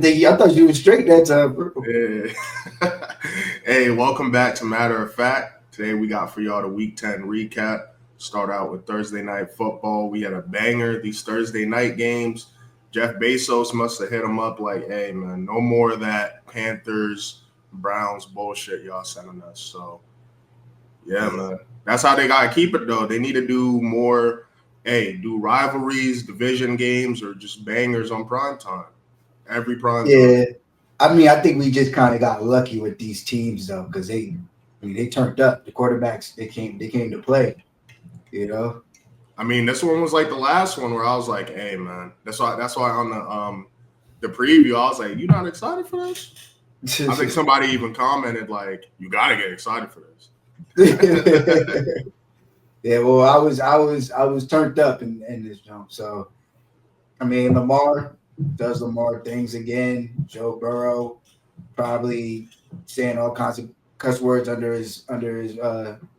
I thought you were straight that time, bro. Yeah. Hey, welcome back to Matter of Fact. Today we got for y'all the Week 10 recap. Start out with Thursday night football. We had a banger. These Thursday night games. Jeff Bezos must have hit him up like, hey, man, no more of that Panthers, Browns bullshit y'all sending us. So, yeah, man. That's how they got to keep it, though. They need to do more, do rivalries, division games, or just bangers on prime time. Every prime time. Yeah, I mean, I think we just kind of got lucky with these teams though, because they turned up. The quarterbacks they came to play. You know. I mean, this one was like the last one where I was like, "Hey, man." That's why on the preview I was like, "You not excited for this?" I think somebody even commented like, "You got to get excited for this." Yeah, well, I was turned up in this jump. So I mean, Lamar does Lamar things again. Joe Burrow probably saying all kinds of cuss words under his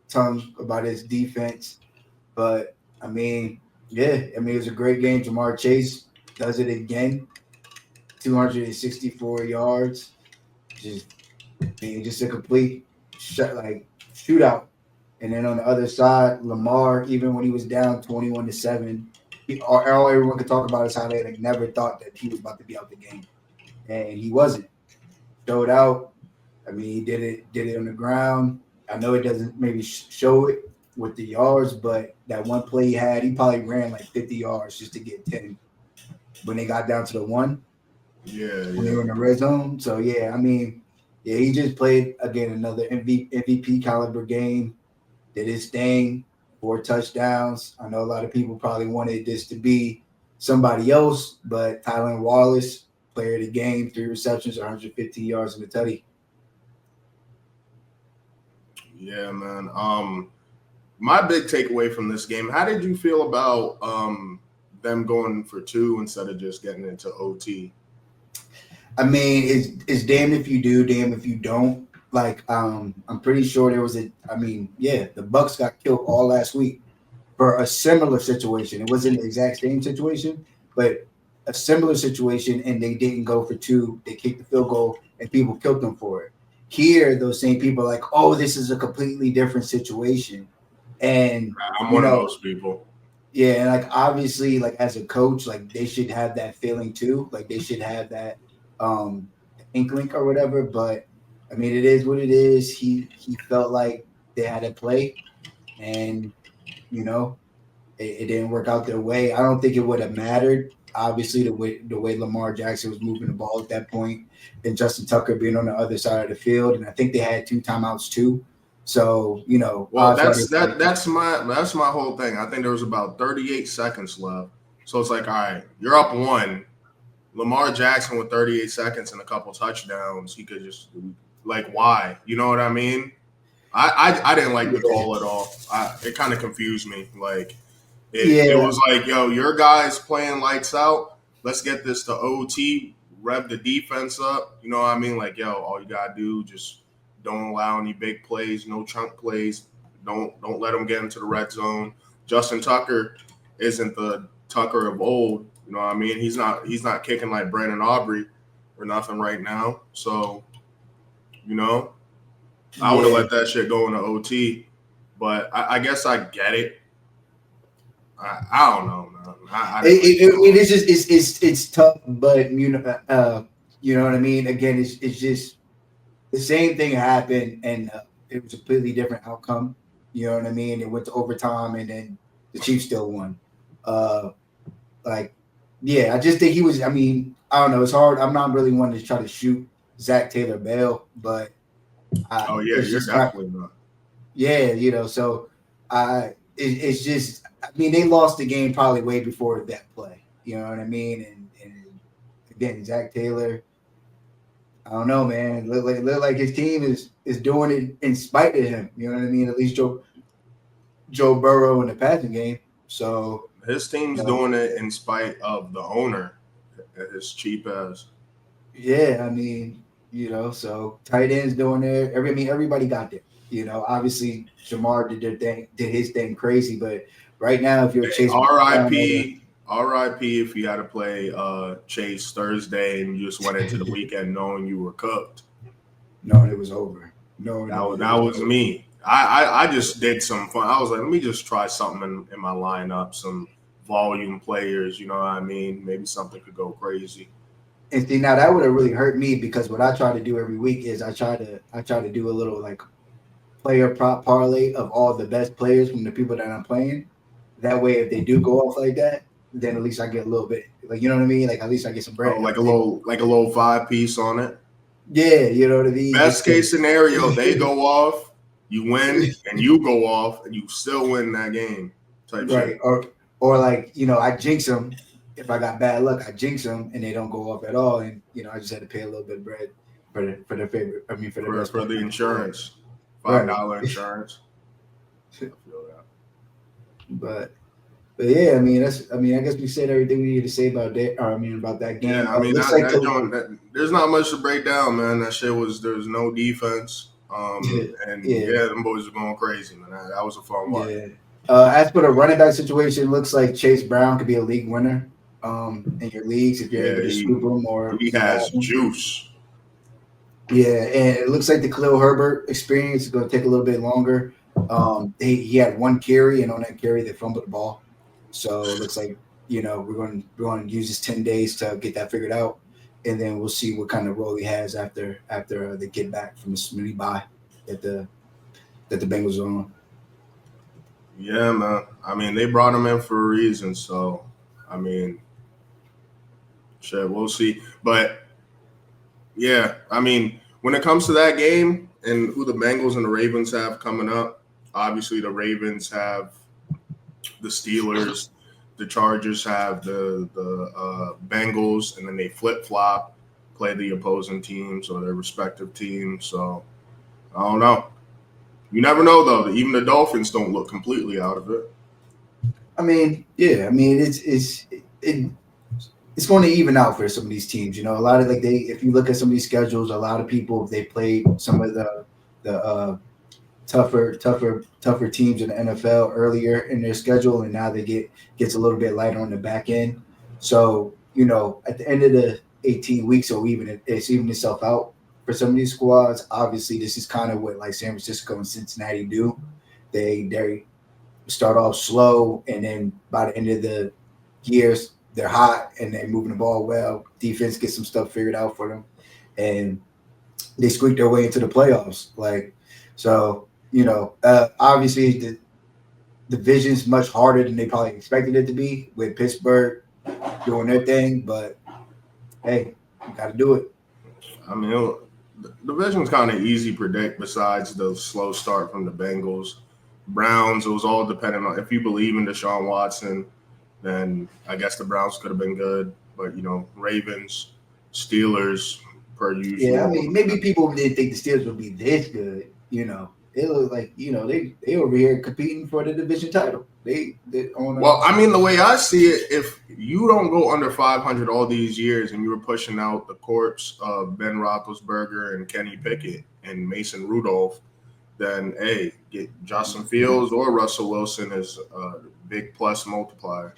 tongue about his defense. But I mean, yeah, I mean it was a great game. Jamar Chase does it again, 264 yards, just just a complete shootout. And then on the other side, Lamar, even when he was down 21-7, all everyone could talk about is how they like never thought that he was about to be out the game, and he wasn't. Showed out. I mean, he did it on the ground. I know it doesn't maybe show it with the yards, but that one play he had, he probably ran like 50 yards just to get 10 when they got down to the one when they Yeah. were in the red zone. So yeah, I mean, yeah, he just played again another MVP caliber game. Did his thing, 4 touchdowns. I know a lot of people probably wanted this to be somebody else, but Tylen Wallace, player of the game, 3 receptions, 115 yards in the tutty. Yeah, man. My big takeaway from this game. How did you feel about them going for two instead of just getting into OT? I mean, it's damned if you do, damn if you don't. Like, I'm pretty sure there was I mean, yeah, the Bucks got killed all last week for a similar situation. It wasn't the exact same situation, but a similar situation, and they didn't go for two. They kicked the field goal, and people killed them for it. Here, those same people are like, oh, this is a completely different situation, and I'm you one of know, those people. yeah, and like obviously, like as a coach, like they should have that feeling too. Like they should have that inkling or whatever. But I mean, it is what it is. He felt like they had to play, and you know, it didn't work out their way. I don't think it would have mattered. Obviously, the way Lamar Jackson was moving the ball at that point, and Justin Tucker being on the other side of the field, and I think they had 2 timeouts too. So Well, odds are that's they that probably that's my whole thing. I think there was about 38 seconds left. So it's like, all right, you're up one. Lamar Jackson with 38 seconds and a couple touchdowns, he could just like why? You know what I mean? I didn't like the yeah call at all. It kind of confused me. Like it yeah was like, yo, your guys playing lights out. Let's get this to OT, rev the defense up. You know what I mean? Like, yo, all you gotta do just don't allow any big plays, no chunk plays. Don't let them get into the red zone. Justin Tucker isn't the Tucker of old. You know what I mean? He's not kicking like Brandon Aubrey or nothing right now. So, you know, I would have yeah let that shit go into OT. But I guess I get it. I don't know, man. I didn't like it it all. is just it's tough, but you know what I mean. Again, it's just the same thing happened, and it was a completely different outcome. You know what I mean? It went to overtime, and then the Chiefs still won. Uh, like, yeah, I just think he was. I mean, I don't know. It's hard. I'm not really one to try to shoot Zach Taylor Bell, but Oh yeah, it's you're just kind. definitely not. Yeah, so it's just. I mean, they lost the game probably way before that play. You know what I mean? And again, Zach Taylor. I don't know, man. It look like his team is doing it in spite of him. You know what I mean? At least Joe Burrow in the passing game. So His you team's know, doing it in spite of the owner, his cheap ass. yeah. I mean, so tight ends doing there. I mean, everybody got there. Obviously Jamar did his thing crazy, but right now, if you're Hey, Chase Brown or R.I.P. R.I.P. if you had to play Chase Thursday and you just went into the weekend knowing you were cooked. No, it was over. No, That was me. I just did some fun. I was like, let me just try something in my lineup, some volume players. You know what I mean? Maybe something could go crazy. And see, now that would have really hurt me because what I try to do every week is I try to do a little like player prop parlay of all the best players from the people that I'm playing. That way, if they do go off like that, then at least I get a little bit, like, you know what I mean? Like at least I get some Oh, bread. like a little 5-piece on it. Yeah, you know what I mean. Best case scenario, they go off, you win, and you go off, and you still win that game. Type right, shit. or like I jinx them. If I got bad luck, I jinx them and they don't go off at all, and I just had to pay a little bit of bread for their favorite. I mean, for their best For player. the insurance, Right. $5 insurance. I feel that. But yeah, I mean I guess we said everything we needed to say about that. Or, I mean about that Yeah, game. I mean Looks like that joint. There's not much to break down, man. That shit was there was no defense. And yeah, yeah, them boys were going crazy, man. That was a fun watch. yeah. As for the running back situation, looks like Chase Brown could be a league winner in your leagues if you're Yeah, able to scoop him or he grab has him. juice. Yeah, and it looks like the Khalil Herbert experience is going to take a little bit longer. He had one carry, and on that carry, they fumbled the ball. So it looks like we're going to use this 10 days to get that figured out, and then we'll see what kind of role he has after they get back from the mini bye that the Bengals are on. Yeah, man. I mean, they brought him in for a reason. So, I mean, shit, we'll see. But yeah, I mean, when it comes to that game and who the Bengals and the Ravens have coming up, obviously the Ravens have the Steelers, the Chargers have the Bengals, and then they flip flop, play the opposing teams or their respective teams. So I don't know. You never know though. Even the Dolphins don't look completely out of it. I mean, yeah, I mean it's going to even out for some of these teams. A lot of if you look at some of these schedules, a lot of people they played some of the tougher teams in the NFL earlier in their schedule, and now they gets a little bit lighter on the back end. So at the end of the 18 weeks, or even it's even itself out for some of these squads. Obviously, this is kind of what like San Francisco and Cincinnati do. They start off slow, and then by the end of the years, they're hot and they're moving the ball well. Defense gets some stuff figured out for them, and they squeak their way into the playoffs. So obviously the division's much harder than they probably expected it to be with Pittsburgh doing their thing, but hey, you got to do it. I mean, the division's kind of easy to predict. Besides the slow start from the Bengals, Browns, it was all dependent on if you believe in Deshaun Watson, then I guess the Browns could have been good. But Ravens, Steelers, per Yeah, I usual. mean, maybe people didn't think the Steelers would be this good. It looked like they over here competing for the division title. They on. Well, I mean, the way I see it, if you don't go under 500 all these years and you were pushing out the corpse of Ben Roethlisberger and Kenny Pickett and Mason Rudolph, then hey, get Justin Fields or Russell Wilson as a big plus multiplier.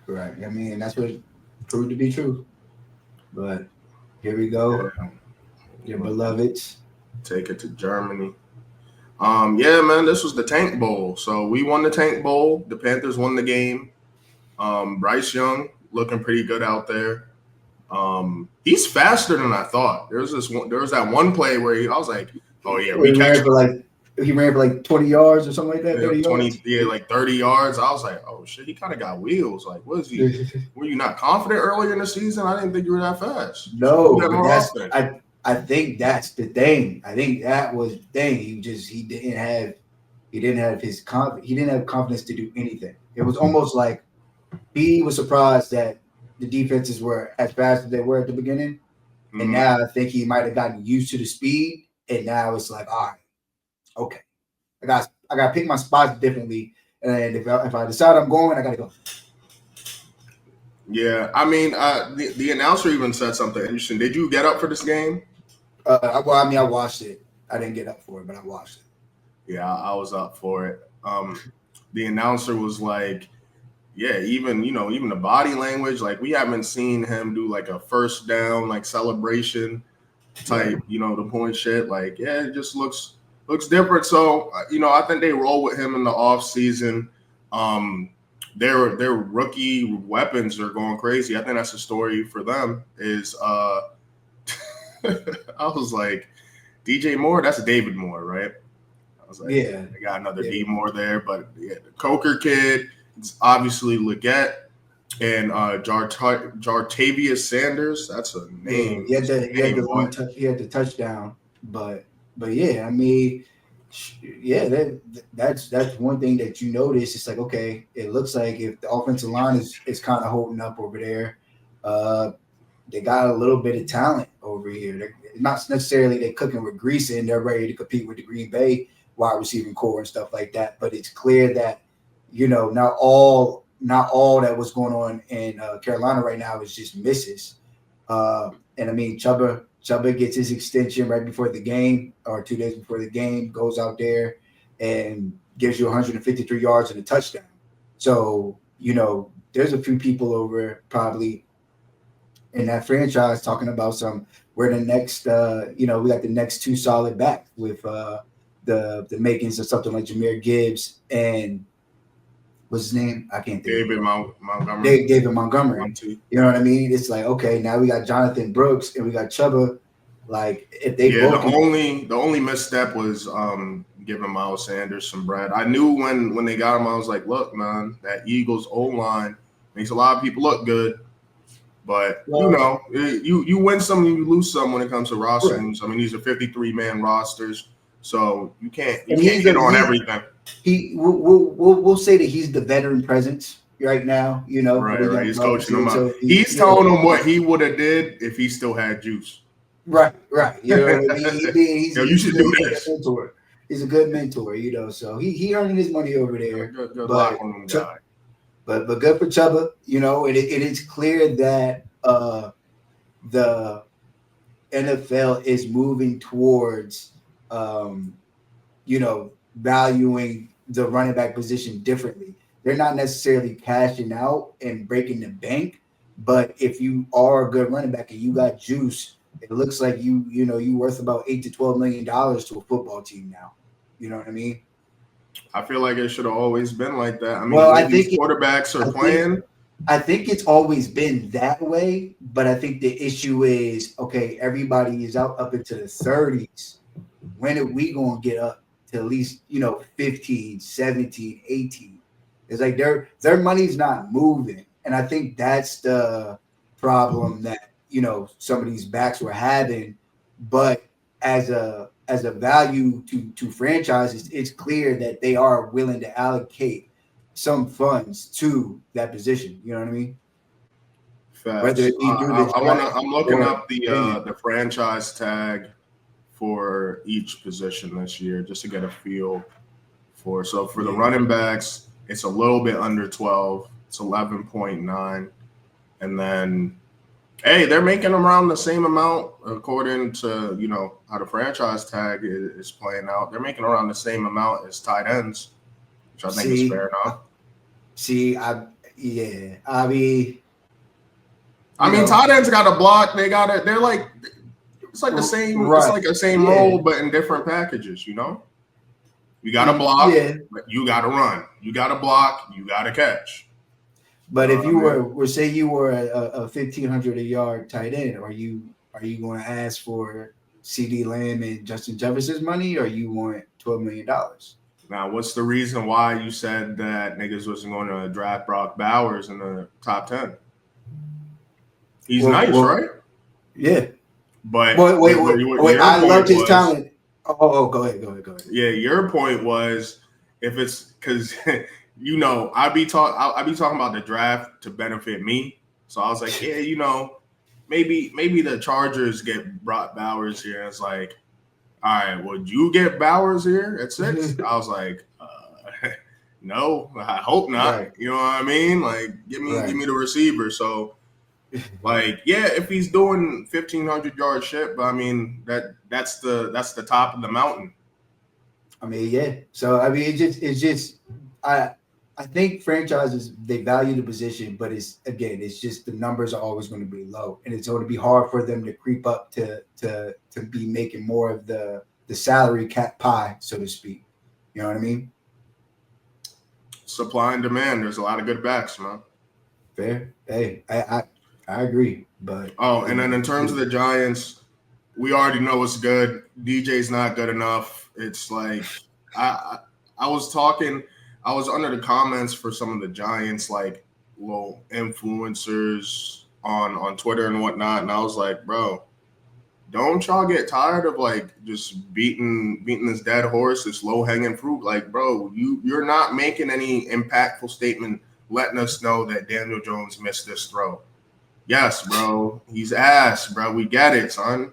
Right. I mean, that's what proved to be true. But here we go. Yeah. Your beloveds. Take it to Germany. Yeah, man, this was the Tank Bowl. So we won the Tank Bowl. The Panthers won the game. Bryce Young looking pretty good out there. He's faster than I thought. There was that one play where I was like, oh yeah, we catch him. He ran for like 20 yards or something like that. 30 yards. Yeah, like 30 yards. I was like, oh shit, he kind of got wheels. Like, what is he? Were you not confident earlier in the season? I didn't think you were that fast. No, but I think that's the thing. I think that was the thing. He didn't have he didn't have confidence to do anything. It was almost like he was surprised that the defenses were as fast as they were at the beginning. Mm-hmm. And now I think he might have gotten used to the speed. And now it's like, all right, okay. I got to pick my spots differently. And if I decide I'm going, I got to go. Yeah, I mean, the announcer even said something interesting. Did you get up for this game? I watched it. I didn't get up for it, but I watched it. Yeah, I was up for it. The announcer was like, yeah, even the body language, like we haven't seen him do like a first down like celebration type, the point shit. Like, yeah, it just looks different. So, I think they roll with him in the off season. Their rookie weapons are going crazy. I think that's the story for them. Is I was like, DJ Moore, that's David Moore, right? I was like, Yeah, they got another D Moore there, but yeah, the Coker kid, it's obviously Leggett and Jartavius Sanders. That's a name. he had the boy. one touch, he had the touchdown, but yeah, I mean, yeah, that's one thing that you notice. It's like, okay, it looks like if the offensive line is kind of holding up over there, uh, they got a little bit of talent over here. They're not necessarily they're cooking with grease and they're ready to compete with the Green Bay wide receiving core and stuff like that. But it's clear that not all that was going on in Carolina right now is just misses. And I mean, Chuba gets his extension right before the game or 2 days before the game, goes out there and gives you 153 yards and a touchdown. So, there's a few people over probably in that franchise talking about we're the next we got the next two solid back with the makings of something like Jahmyr Gibbs and what's his name? I can't think David of Montgomery. David Montgomery. You know what I mean? It's like, okay, now we got Jonathan Brooks and we got Chuba. Like if they both the only misstep was giving Miles Sanders some bread. I knew when they got him, I was like, look, man, that Eagles O line makes a lot of people look good. But you win some, you lose some when it comes to roster moves. I mean, these are 53-man rosters, so you can't get on everything. We'll say that he's the veteran presence right now. Right. He's coaching them up. So he's telling them what he would have did if he still had juice. Right. You know what I mean? You should do this. Mentor. He's a good mentor. So he earning his money over there. Good luck on them guy. But good for Chuba, and it is clear that the NFL is moving towards, valuing the running back position differently. They're not necessarily cashing out and breaking the bank, but if you are a good running back and you got juice, it looks like you worth about $8 to $12 million to a football team now. You know what I mean? I feel like it should have always been like that. I mean, I think quarterbacks are playing. I think it's always been that way, but I think the issue is, okay, everybody is out up into the 30s. When are we going to get up to at least, 15, 17, 18? It's like their money's not moving. And I think that's the problem that, some of these backs were having. But as a value to franchises, it's clear that they are willing to allocate some funds to that position. You know what I mean? Facts. Whether it be I'm looking up the franchise tag for each position this year just to get a feel for. So for the running backs, it's a little bit under 12. It's 11.9, and then. Hey, they're making around the same amount according to, how the franchise tag is playing out. They're making around the same amount as tight ends, which I think is fair enough. I mean, tight ends got a block. They're like, it's like the same, it's like the same role, but in different packages, You got to block, but you got to run. You got to block, you got to catch. But if you were say you were a 1,500 yard tight end, are you going to ask for CD Lamb and Justin Jefferson's money, or you want $12 million? Now, what's the reason why you said that niggas wasn't going to draft Brock Bowers in the top 10? He's nice, right? Yeah. But wait. I love his talent. Oh, go ahead. Yeah, your point was if it's because. I be talking about the draft to benefit me. So I was like, maybe the Chargers get Brock Bowers here. It's like, all right, would you get Bowers here at 6? I was like, no, I hope not. Right. You know what I mean? Like, give me the receiver. So, like, if he's doing 1,500 yard shit, but I mean that's the top of the mountain. I mean, yeah. So I mean, it's just I I think franchises they value the position, but it's just the numbers are always going to be low, and it's going to be hard for them to creep up to be making more of the salary cap pie, so to speak. You know what I mean? Supply and demand. There's a lot of good backs, man. Fair. Hey, I agree, but Oh, and then in terms of the Giants, we already know what's good. DJ's not good enough. It's like I I was talking, I was under the comments for some of the Giants like little influencers on Twitter and whatnot, and I was like, bro, don't y'all get tired of like just beating this dead horse, this low hanging fruit? Like, bro, you're not making any impactful statement letting us know that Daniel Jones missed this throw. Yes, bro. He's ass, bro. We get it, son.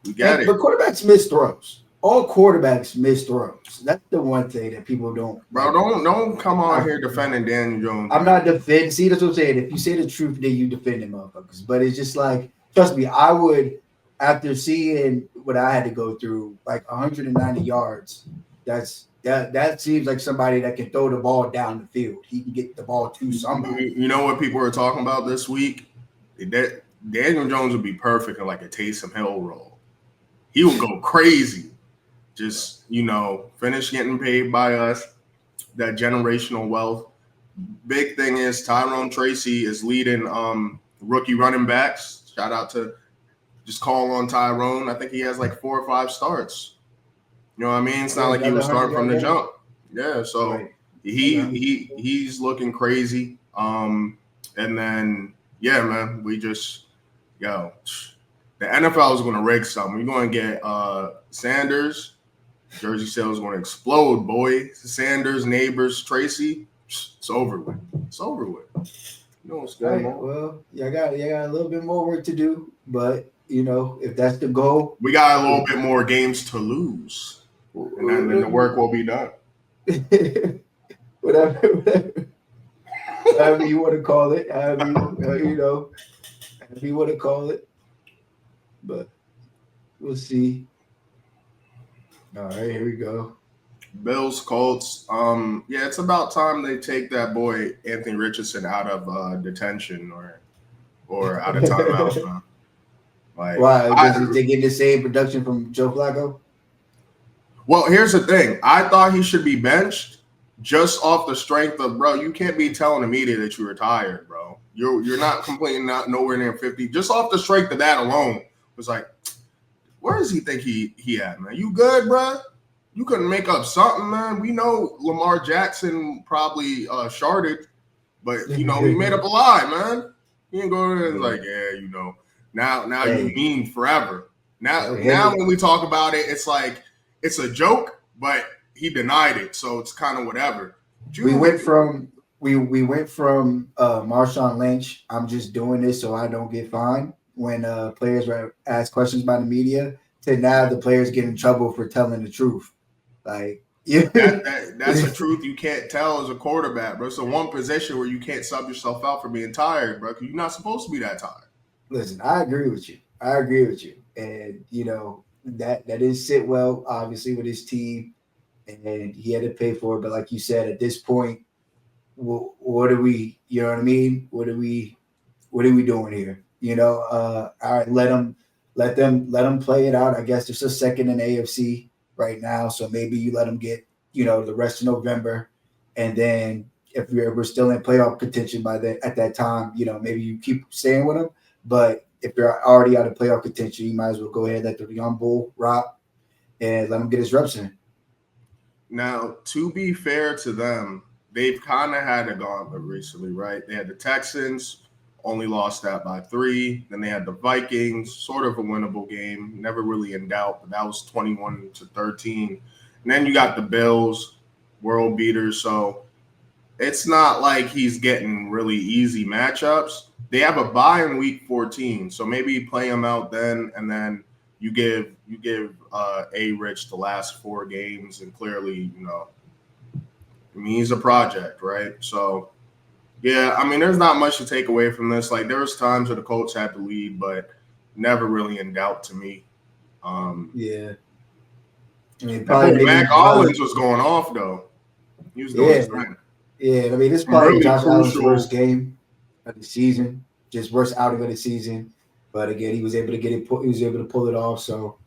We get but it. quarterbacks miss throws. All quarterbacks miss throws. That's the one thing that people don't Bro, like. don't come on here defending Daniel Jones. I'm not defending. See, that's what I'm saying. If you say the truth, then you defend it, motherfuckers. But it's just like, trust me, I would, after seeing what I had to go through, like 190 yards. That seems like somebody that can throw the ball down the field. He can get the ball to somebody. You know what people were talking about this week? That Daniel Jones would be perfect in like a Taysom Hill role. He would go crazy. Just, finish getting paid by us. That generational wealth. Big thing is Tyrone Tracy is leading rookie running backs. Shout out to just call on Tyrone. I think he has like 4 or 5 starts. You know what I mean? It's not like he was starting from the jump. Yeah, so Right. he's looking crazy. And then man, the NFL is going to rig something. We're going to get Sanders. Jersey sales is going to explode, boy. Sanders, Neighbors, Tracy. It's over with. It's over with. You know what's going on. Well, you got a little bit more work to do, but if that's the goal, we got a little bit more games to lose, and then the work will be done. whatever you want to call it, however you want to call it, but we'll see. All right, here we go. Bills, Colts. It's about time they take that boy Anthony Richardson out of detention or out of timeout, man. Like, why? They get the same production from Joe Flacco? Well, here's the thing. I thought he should be benched just off the strength of, bro, you can't be telling the media that you're retired, bro. You're not completing nowhere near 50. Just off the strength of that alone, was like, where does he think he at, man? You good, bro? You couldn't make up something, man. We know Lamar Jackson probably sharded, but he made up a lie, man. He didn't go there and like, now you mean forever. Now when we talk about it, it's like it's a joke, but he denied it, so it's kind of whatever. We went from Marshawn Lynch, I'm just doing this so I don't get fined when players were asked questions by the media, to now the players get in trouble for telling the truth. Like, that's the truth you can't tell as a quarterback, bro. It's the one position where you can't sub yourself out for being tired, bro, because you're not supposed to be that tired. Listen, I agree with you. And that didn't sit well, obviously, with his team, and he had to pay for it. But like you said, at this point, what are we? You know what I mean? What are we doing here? All right, let them play it out. I guess there's a second in AFC right now, so maybe you let them get the rest of November, and then if we're still in playoff contention at that time, maybe you keep staying with them. But if you're already out of playoff contention, you might as well go ahead, let the young bull rock and let him get his reps in. Now, to be fair to them, they've kind of had a gauntlet recently, right? They had the Texans, only lost that by 3. Then they had the Vikings, sort of a winnable game, never really in doubt, but that was 21-13. And then you got the Bills, world beaters. So it's not like he's getting really easy matchups. They have a bye in week 14, so maybe you play him out then, and then you give A-Rich the last 4 games, and clearly, he's a project, right? So, there's not much to take away from this. Like, there was times where the Colts had the lead, but never really in doubt to me. Mac Hollins was going off, though. He was doing his thing. Yeah, I mean, this is Some probably really Josh Allen's crucial. worst game of the season, just worst outing of the season. But again, he was able to get it. He was able to pull it off, so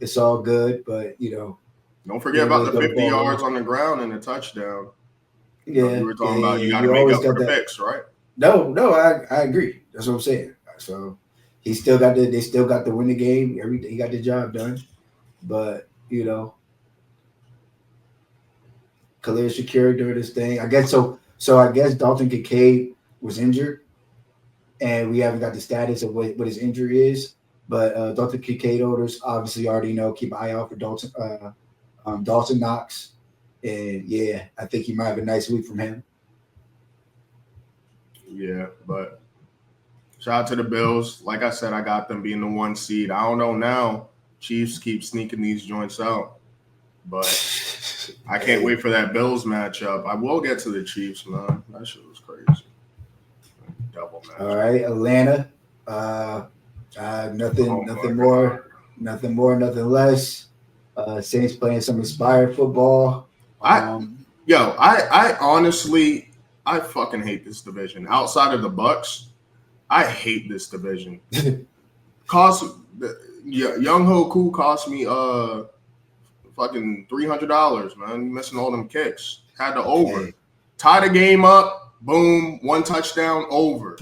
it's all good. But Don't forget didn't about really the throw the 50 ball yards well. on the ground and the touchdown. You Yeah, were yeah, talking about yeah. you got to You make always up for got the that. picks, right? No, I agree. That's what I'm saying. So he still got the. They still got to win the game. Everything he got the job done. But Khalil Shakir during this thing. I guess so. So I guess Dalton Kincaid was injured, and we haven't got the status of what his injury is. But Dalton Kincaid owners obviously already know. Keep an eye out for Dawson Knox, and yeah, I think you might have a nice week from him. Yeah, but shout out to the Bills. Like I said, I got them being the 1 seed. I don't know now. Chiefs keep sneaking these joints out, but I can't Hey, wait for that Bills matchup. I will get to the Chiefs, man. That shit was crazy. Double all matchup. right, Atlanta. Oh my Nothing god. more, nothing less. Saints playing some inspired football. I I honestly I fucking hate this division. Outside of the Bucks, I hate this division. Cost Young Hoku cost me fucking $300, man. Missing all them kicks. Had the over. Hey, Tie the game up. Boom. 1 touchdown. Over.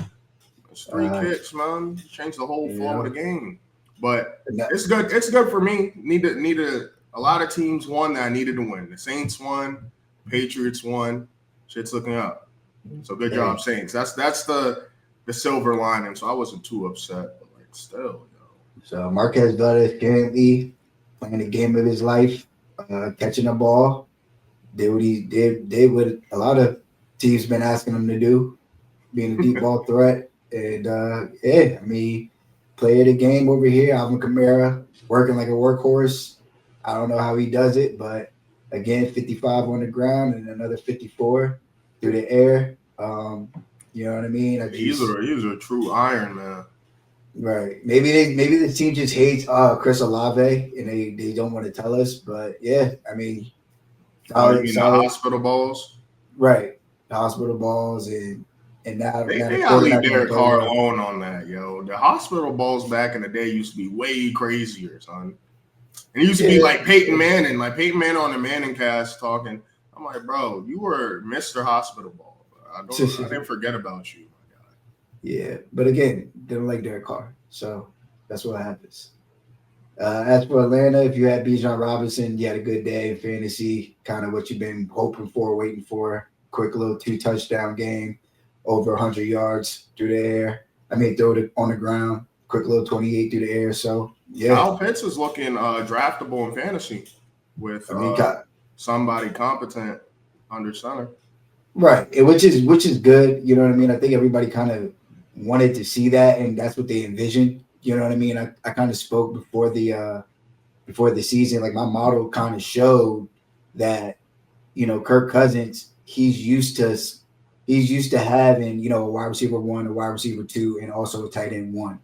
It's 3 uh, kicks, man. Changed the whole you flow of the know, game. But no- it's good. It's good for me. A lot of teams won that I needed to win. The Saints won. Patriots won. Shit's looking up. So good job, hey. Saints. That's the silver lining. So I wasn't too upset, but like still, So Marquez Valdez currently playing the game of his life, catching the ball. Did what he did what a lot of teams been asking him to do, being a deep ball threat. And yeah, I mean, play of the game over here, Alvin Kamara working like a workhorse. I don't know how he does it, but again, 55 on the ground and another 54 through the air. You know what I mean? I just he's a true Iron Man. right. Maybe the team just hates Chris Olave and they don't want to tell us, but yeah, I mean, Oh, you solid, mean the solid. hospital balls? Right. Hospital balls and They, now the they gotta leave quarterback want to Derek play Carr well. alone on that, yo. The hospital balls back in the day used to be way crazier, son. And it used to be Yeah. like Peyton Manning, on the Manning cast talking. I'm like, bro, you were Mr. Hospital Ball. I didn't forget about you, my guy. Yeah. But again, they don't like Derek Carr. So that's what happens. As for Atlanta, if you had Bijan Robinson, you had a good day in fantasy, kind of what you've been hoping for, waiting for. Quick little 2 touchdown game, over 100 yards through the air. I mean, throw it on the ground. Quick little 28 through the air. So, yeah. Kyle Pitts is looking draftable in fantasy with I mean, somebody competent under center. right, and which is good. You know what I mean? I think everybody kind of wanted to see that, and that's what they envisioned. You know what I mean? I kind of spoke before the season. Like my model kind of showed that Kirk Cousins he's used to having a wide receiver 1, a wide receiver 2, and also a tight end 1.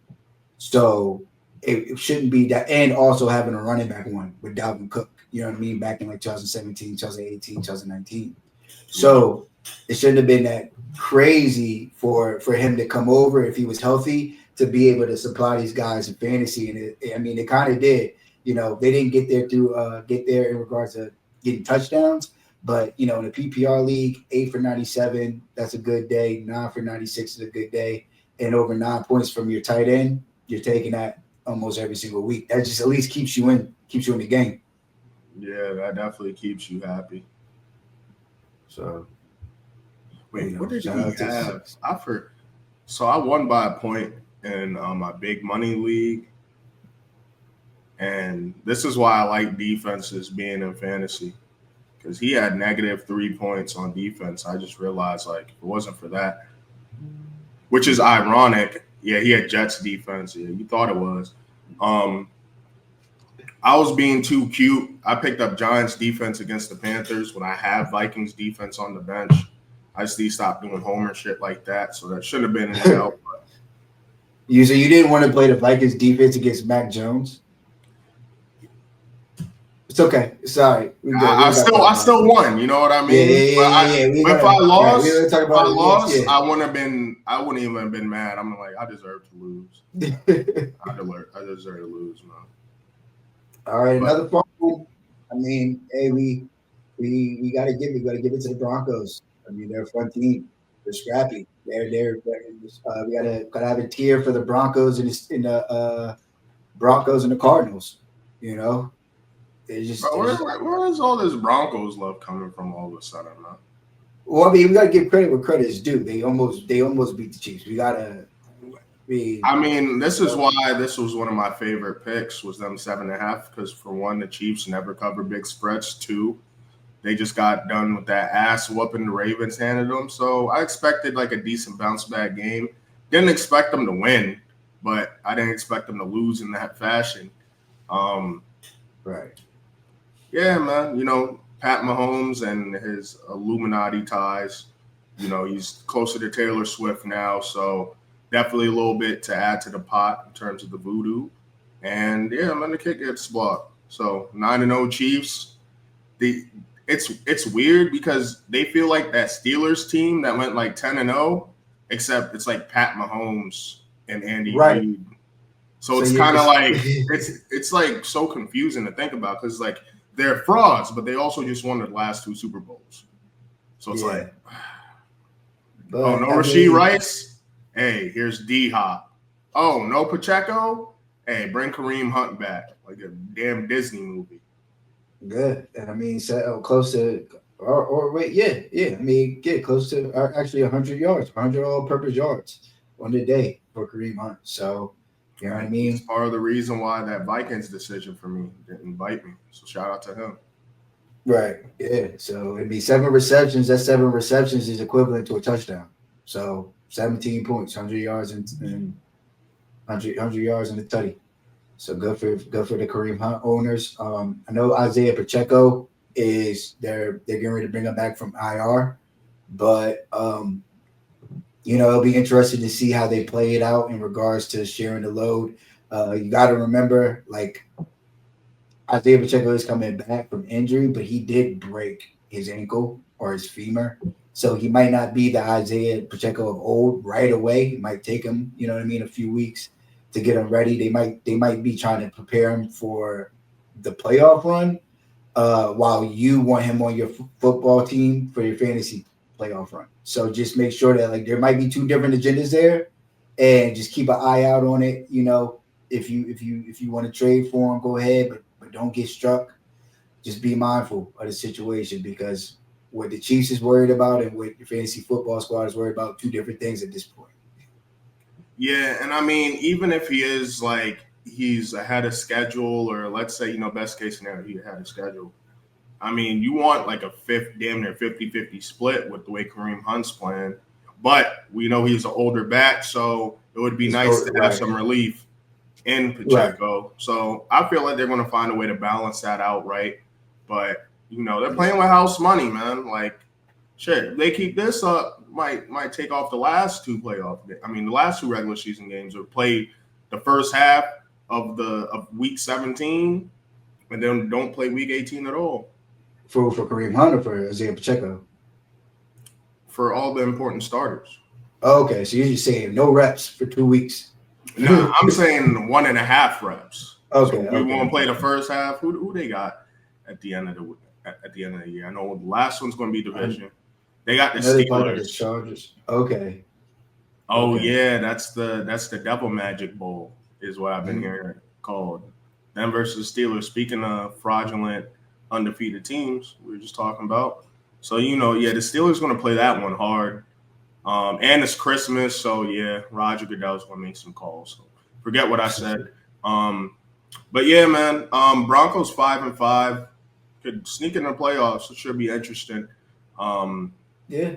So it shouldn't be that, and also having a running back 1 with Dalvin Cook. You know what I mean? Back in like 2017, 2018, 2019. Yeah. So it shouldn't have been that crazy for him to come over if he was healthy to be able to supply these guys in fantasy. And I mean, it kind of did. They didn't get there in regards to getting touchdowns, but in the PPR league, 8 for 97, that's a good day. 9 for 96 is a good day, and over 9 points from your tight end, you're taking that almost every single week. That just at least keeps you in the game. Yeah, that definitely keeps you happy. So Wait, what did shout he out to have? So I won by a point in my big money league, and this is why I like defenses being in fantasy because he had negative 3 points on defense. I just realized like if it wasn't for that, which is ironic. Yeah, he had Jets defense. Yeah, you thought it was. I was being too cute. I picked up Giants defense against the Panthers when I have Vikings defense on the bench. I just need to stop doing homer shit like that. So that shouldn't have been any help. you didn't want to play the Vikings defense against Mac Jones? It's okay. Sorry. We good. We I don't got to talk I about it. still won. You know what I Yeah, mean? yeah, yeah, yeah. We But got if I it. Right. We lost, don't talk about it against. Yeah. I wouldn't have been. I wouldn't even have been mad. I'm like, I deserve to lose. I deserve to lose, man. All right, But another problem. I mean, hey, we got to give it. We got to give it to the Broncos. I mean, they're a fun team. They're scrappy. We gotta have a tier for the Broncos and the Broncos and the Cardinals. You know, bro, they're just. where is all this Broncos love coming from all of a sudden, man? Well, I mean, we gotta give credit where credit is due. They almost beat the Chiefs. We gotta. I mean, this is why this was one of my favorite picks was them 7.5 because for one, the Chiefs never cover big spreads. Two, they just got done with that ass whooping the Ravens handed them. So I expected like a decent bounce back game. Didn't expect them to win, but I didn't expect them to lose in that fashion. Right. Yeah, man. You know, Pat Mahomes and his Illuminati ties. You know, he's closer to Taylor Swift now, so definitely a little bit to add to the pot in terms of the voodoo. And yeah, man, the kick gets blocked. So 9-0 Chiefs. The it's weird because they feel like that Steelers team that went like 10-0, except it's like Pat Mahomes and Andy Right. Reid. So So it's you kind of just. like it's like so confusing to think about because like they're frauds, but they also just won the last 2 Super Bowls. So it's Yeah. like, oh But no, I Rasheed mean, Rice. Hey, here's D Hop. Oh no, Pacheco. Hey, bring Kareem Hunt back like a damn Disney movie. good. And I mean, close to, or wait, yeah, yeah. I mean, get close to actually 100 yards, 100 all-purpose yards on the day for Kareem Hunt. So, you know what I He's mean? part of the reason why that Vikings decision for me didn't bite me. So shout out to him. Right. Yeah. So it'd be 7 receptions. That 7 receptions is equivalent to a touchdown. So 17 points, 100 yards and 100 yards in the tutty. So good for the Kareem Hunt owners. I know Isaiah Pacheco is they're getting ready to bring him back from IR, but it'll be interesting to see how they play it out in regards to sharing the load. You got to remember, like Isaiah Pacheco is coming back from injury, but he did break his ankle or his femur. So he might not be the Isaiah Pacheco of old right away. It might take him, you know what I mean, a few weeks to get him ready. They might be trying to prepare him for the playoff run, while you want him on your football team for your fantasy playoff run. So just make sure that like there might be 2 different agendas there, and just keep an eye out on it. If you want to trade for him, go ahead, but don't get struck. Just be mindful of the situation because what the Chiefs is worried about and what your fantasy football squad is worried about, 2 different things at this point. Yeah, and I mean, even if he is like he's ahead of schedule, or let's say, best case scenario, he had a schedule. I mean, you want like a damn near 50-50 split with the way Kareem Hunt's playing. But we know he's an older back, so it would be nice to have some relief in Pacheco. Right. So I feel like they're going to find a way to balance that out, right? But, they're playing with house money, man. Like, shit, if they keep this up, might take off the last 2 the last 2 regular season games, or play the first half of week 17 and then don't play week 18 at all. For Kareem Hunt or for Isaiah Pacheco? For all the important starters. Okay, so you're just saying no reps for 2 weeks. No, I'm saying 1.5 reps. Okay, so we won't play the first half. Who they got at the end of the year? I know the last one's going to be division. They got the Steelers. The Chargers. Okay. Oh yeah, that's the Devil Magic Bowl is what I've been hearing it called. Them versus Steelers. Speaking of fraudulent, undefeated teams, we were just talking about. So the Steelers going to play that one hard. And it's Christmas, so yeah, Roger Goodell's going to make some calls. So forget what I said. But yeah, man, Broncos 5-5 could sneak in the playoffs. It should be interesting. Yeah,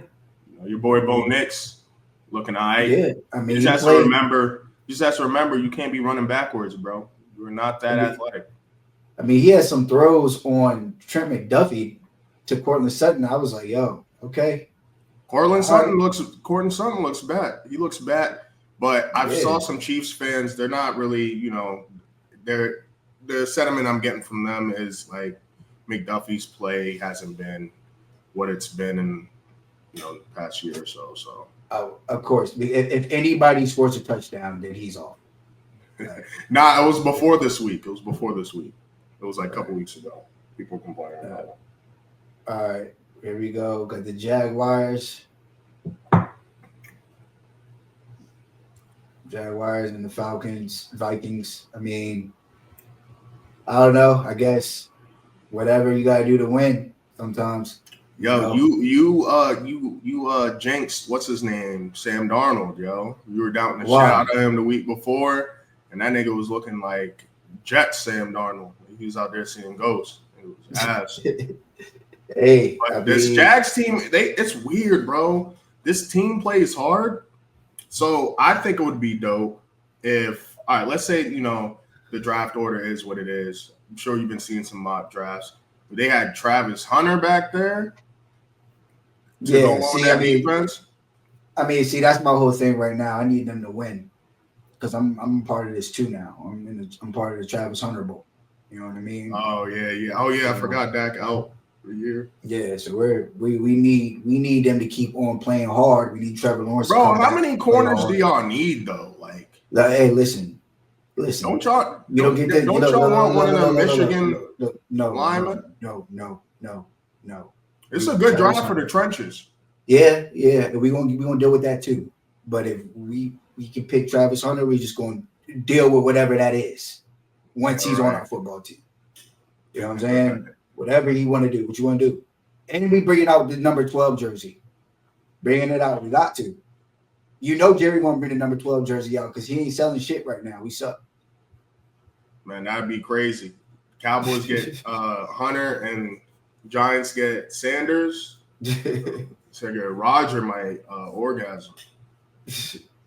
your boy Bo Nix looking all right. Yeah, I mean, you just have to remember, you can't be running backwards, bro. You're not that athletic. I mean, he had some throws on Trent McDuffie to Cortland Sutton. I was like, yo, okay. Cortland Sutton looks bad. He looks bad. But I saw some Chiefs fans, they're not really, the sentiment I'm getting from them is like McDuffie's play hasn't been what it's been in the past year or so. So of course, if anybody scores a touchdown, then he's off. Nah, it was before this week. It was like a couple weeks ago. People complaining about it. All right, here we go. Got the Jaguars. And the Vikings. I mean, I don't know. I guess whatever you gotta do to win sometimes. Yo, you jinxed what's his name? Sam Darnold, yo. You were doubting the shit out of him the week before, and that nigga was looking like Jet Sam Darnold. He was out there seeing ghosts. It was ass. Hey, this Jags team, it's weird, bro. This team plays hard. So I think it would be dope if, all right, let's say, the draft order is what it is. I'm sure you've been seeing some mock drafts. They had Travis Hunter back there. Defense. I mean, that's my whole thing right now. I need them to win because I'm part of this too now. I'm part of the Travis Hunter Bowl. You know what I mean? Oh yeah. I forgot Dak out for a year. Yeah, so we need them to keep on playing hard. We need Trevor Lawrence. Bro, how many corners do y'all need though? Like hey, listen. Don't y'all want one of them Michigan linemen? No. It's a good drive for the trenches. Yeah. We gonna deal with that too. But if we can pick Travis Hunter, we're just gonna deal with whatever that is once he's on our football team. You know what I'm saying? Whatever he want to do, what you want to do. And we bringing out the number 12 jersey. Bringing it out. We got to. Jerry gonna bring the number 12 jersey out because he ain't selling shit right now. We suck. Man, that'd be crazy. Cowboys get Hunter and Giants get Sanders. So Roger might orgasm.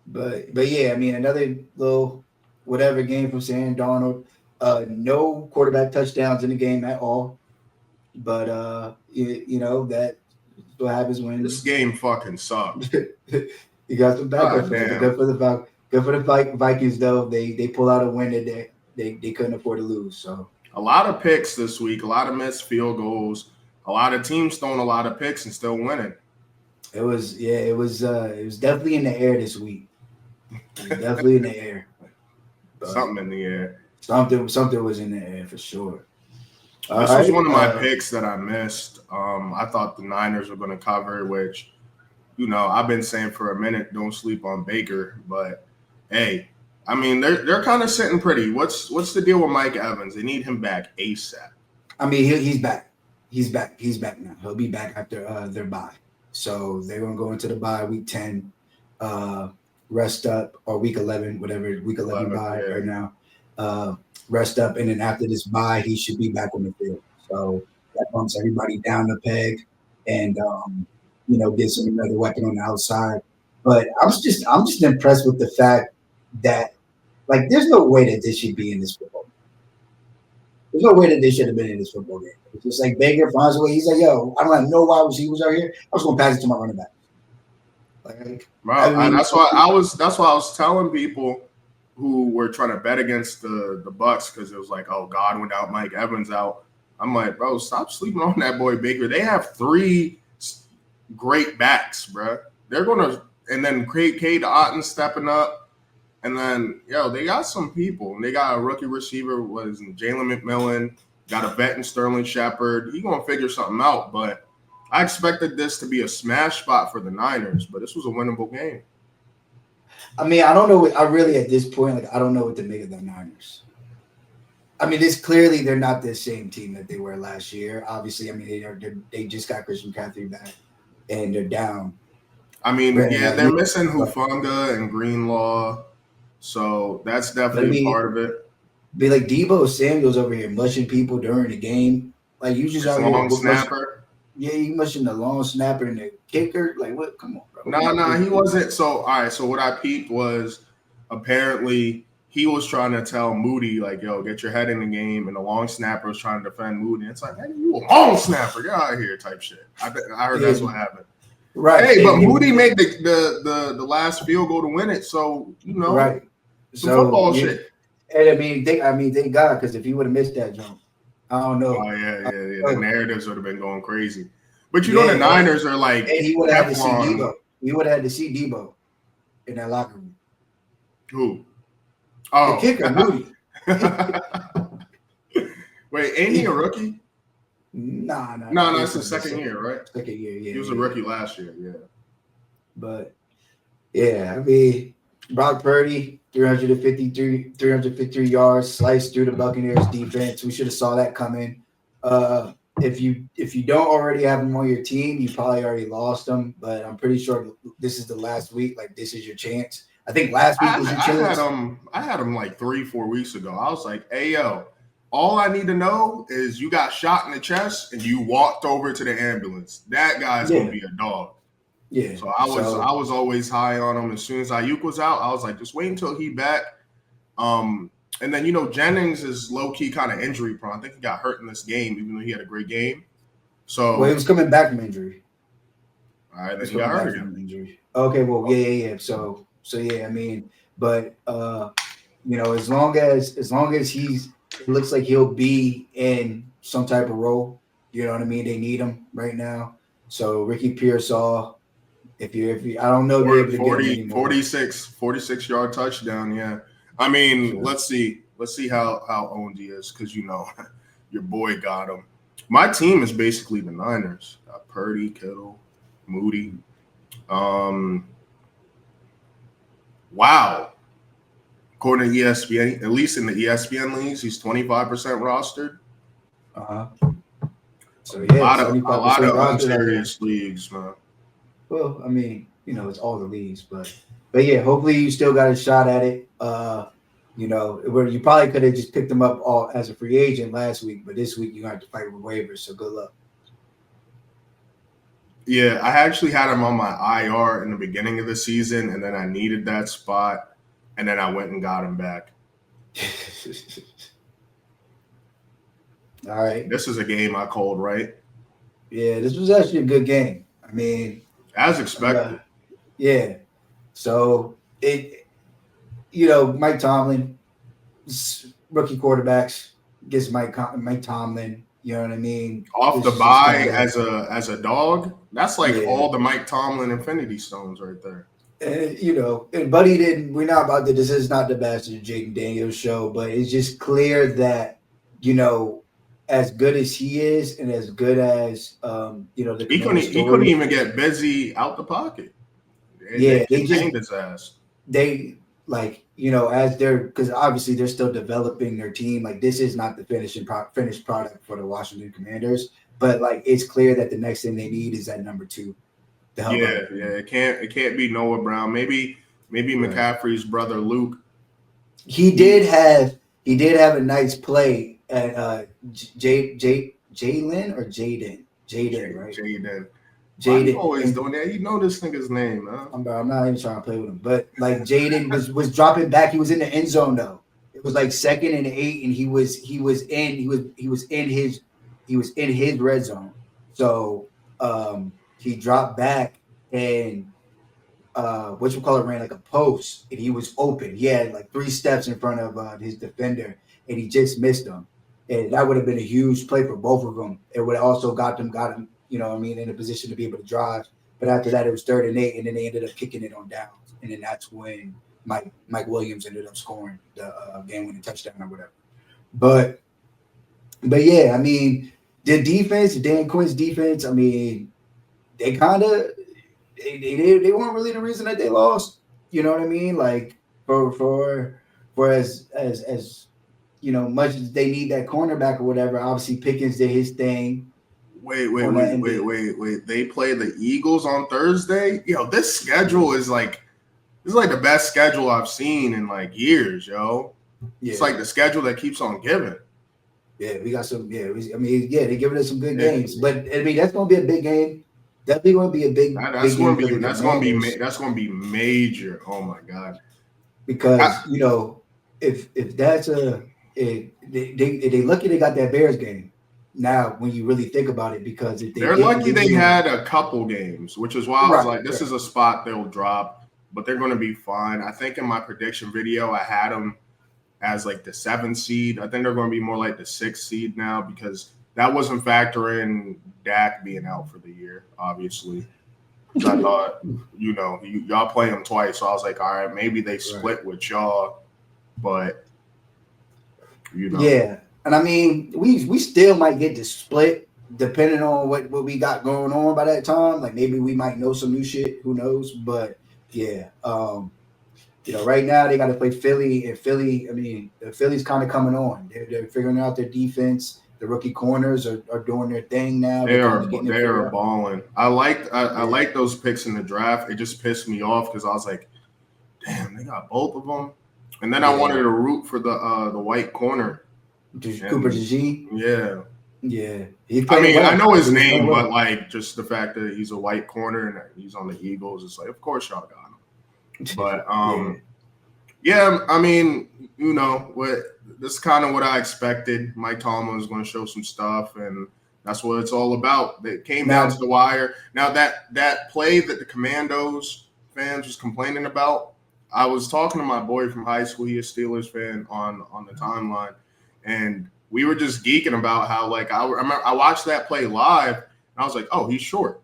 But yeah, I mean another little whatever game from Sam Darnold. No quarterback touchdowns in the game at all. But that what happens when this game fucking sucked. You got some backup. Good for the Vikings though. They pull out a win that they couldn't afford to lose. So a lot of picks this week, a lot of missed field goals, a lot of teams throwing a lot of picks and still winning. It was definitely in the air this week. Definitely in the air. Something in the air. Something was in the air for sure. This was one of my picks that I missed. I thought the Niners were going to cover, which, I've been saying for a minute, don't sleep on Baker. But, hey, I mean, they're kind of sitting pretty. What's the deal with Mike Evans? They need him back ASAP. I mean, he's back. He's back now. He'll be back after their bye. So they're going to go into the bye week 10, rest up, or week 11, whatever, week 11 bye right now. Rest up, and then after this bye, he should be back on the field. So that bumps everybody down the peg, and gives him another weapon on the outside. But I'm just impressed with the fact that there's no way that this should be in this football game. There's no way that they should have been in this football game. It's just like Baker finds a way. He's like, yo, I don't have no wide receivers out here. I was gonna pass it to my running back. That's why I was telling people who were trying to bet against the Bucs because it was like, oh, Godwin out, Mike Evans out. I'm like, bro, stop sleeping on that boy Baker. They have 3 great backs, bro. They're gonna, and then Cade Otton stepping up, and then they got some people. They got a rookie receiver was Jalen McMillan. Got a vet in Sterling Shepard. He gonna figure something out, but I expected this to be a smash spot for the Niners, but this was a winnable game. I mean, I don't know. I really, at this point, I don't know what to make of the Niners. I mean, clearly they're not the same team that they were last year. Obviously, I mean, they just got Christian McCaffrey back, and they're down. I mean, they're missing Hufanga and Greenlaw, so that's definitely part of it. Be like Debo Samuel's over here mushing people during the game. Like you just out here long snapper. Yeah, you mushing the long snapper and the kicker. Like what? Come on, bro. No, he wasn't. So all right. So what I peeped was apparently he was trying to tell Moody like, "Yo, get your head in the game," and the long snapper was trying to defend Moody. And it's like, "Hey, you a long snapper? Get out of here!" Type shit. I heard that's what happened. Right. Hey, but Moody made the last field goal to win it. So right. Some football shit. And I mean, thank God, because if he would have missed that jump, I don't Oh know. yeah. The Oh, narratives would have been going crazy. But you know yeah, the Niners are like and he would have had to see Teflon. Debo. He would have had to see Debo in that locker room. Who? The Oh. kicker, Moody. Wait, ain't he a rookie? Nah. No, He's it's his playing his second year, right? second year. He was a Yeah. rookie last year. Yeah. But yeah, I mean, Brock Purdy, 353 yards, sliced through the Buccaneers defense. We should have saw that coming. If you don't already have him on your team, you probably already lost him. But I'm pretty sure this is the last week. Like this is your chance. I think last week was your chance. I had him like 3-4 weeks ago. I was like, hey yo, all I need to know is you got shot in the chest and you walked over to the ambulance. That guy's gonna Yeah, be a dog. yeah. So I was always high on him. As soon as Ayuk was out, I was like, just wait until he back. And then Jennings is low key kind of injury prone. I think he got hurt in this game, even though he had a great game. So Well, he was coming back from injury. all right, then He's he got coming hurt back again. from injury. Okay, well, yeah. So yeah, I mean, but as long as it looks like he'll be in some type of role. You know what I mean? They need him right now. So Ricky Pearsall, if you, I don't know if you're able to get him 40, anymore. 46 yard touchdown. Yeah. I mean, Sure. let's see how owned he is because your boy got him. My team is basically the Niners. Got Purdy, Kittle, Moody. Wow. According to ESPN, at least in the ESPN leagues, he's 25% rostered. Uh-huh. So yeah, A 75% lot of roster. unserious leagues, man. Well, I mean, it's all the leagues, but yeah, hopefully you still got a shot at it. Where you probably could have just picked them up all as a free agent last week, but this week you have to fight with waivers. So good luck. Yeah, I actually had him on my IR in the beginning of the season, and then I needed that spot, and then I went and got him back. All right. This is a game I called, right? Yeah, this was actually a good game. I mean, as expected. Yeah. So Mike Tomlin, rookie quarterbacks gets Mike Tomlin. You know what I mean? Off the bye as a dog. That's like all the Mike Tomlin Infinity Stones right there. And Buddy didn't. We're not about to. This is not the Bastard Jaden Daniels show, but it's just clear that as good as he is, and as good as he couldn't even get busy out the pocket. They contained his ass. They as they're because obviously they're still developing their team. Like this is not the finished product for the Washington Commanders, but it's clear that the next thing they need is that number 2. Yeah. It can't be Noah Brown. Maybe McCaffrey's brother Luke. He did have a nice play at Jalen or Jaden, right? Jaden always doing that. You know this nigga's name, man. I'm not even trying to play with him, but Jaden was dropping back. He was in the end zone though. It was 2nd and 8, and he was in his red zone. So he dropped back and ran like a post, and he was open. He had 3 steps in front of his defender, and he just missed him. And that would have been a huge play for both of them. It would have also got him, in a position to be able to drive. But after that, it was 3rd and 8, and then they ended up kicking it on downs. And then that's when Mike Williams ended up scoring the game-winning touchdown or whatever. But yeah, I mean, the defense, Dan Quinn's defense, I mean, they kind of they weren't really the reason that they lost. You know what I mean? For as much as they need that cornerback or whatever, obviously Pickens did his thing. Wait. They play the Eagles on Thursday? This schedule is the best schedule I've seen in years, yo. Yeah. It's the schedule that keeps on giving. Yeah, we got some. Yeah, they're giving us some good games, but I mean that's going to be a big game. Definitely going to be a big. That's going to be major. Oh my god! Because if that's they lucky they got that Bears game. Now, when you really think about it, because if they're lucky they had a couple games, which is why I was this is a spot they'll drop, but they're going to be fine. I think in my prediction video, I had them as like the 7th seed. I think they're going to be more like the 6th seed now because that wasn't factoring Dak being out for the year, obviously. Which I thought, y'all play him twice, so I was like, all right, maybe they split with y'all, but Yeah, and I mean, we still might get the split depending on what we got going on by that time. Like maybe we might know some new shit. Who knows? But yeah, right now they got to play Philly, and Philly. I mean, the Philly's kind of coming on. They're figuring out their defense. The rookie corners are doing their thing now. They They're are balling. I like those picks in the draft. It just pissed me off because I was like, damn, they got both of them. And then I wanted to root for the white corner. Cooper DeJean. Yeah. Yeah. I mean, I know his name, but like just the fact that he's a white corner and he's on the Eagles, it's like, of course y'all got him. But yeah, I mean, this is kind of what I expected. Mike Tomlin was going to show some stuff, and that's what it's all about. It came down to the wire. Now that play that the Commandos fans was complaining about, I was talking to my boy from high school. He's a Steelers fan on the timeline, and we were just geeking about how like I remember I watched that play live, and I was like, oh, he's short.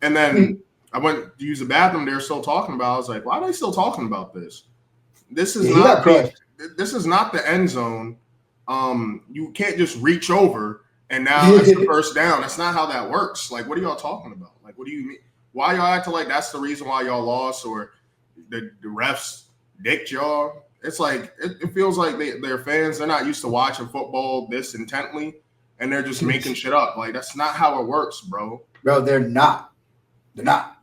And then I went to use the bathroom. They're still talking about. I was like, why are they still talking about this? This is not the end zone. You can't just reach over and now that's the first down. That's not how that works. Like, what are y'all talking about? Like, what do you mean? Why y'all acting like that's the reason why y'all lost or the refs dicked y'all? It's like it feels like they're fans. They're not used to watching football this intently, and they're just making shit up. Like, that's not how it works, bro. Bro, they're not. They're not.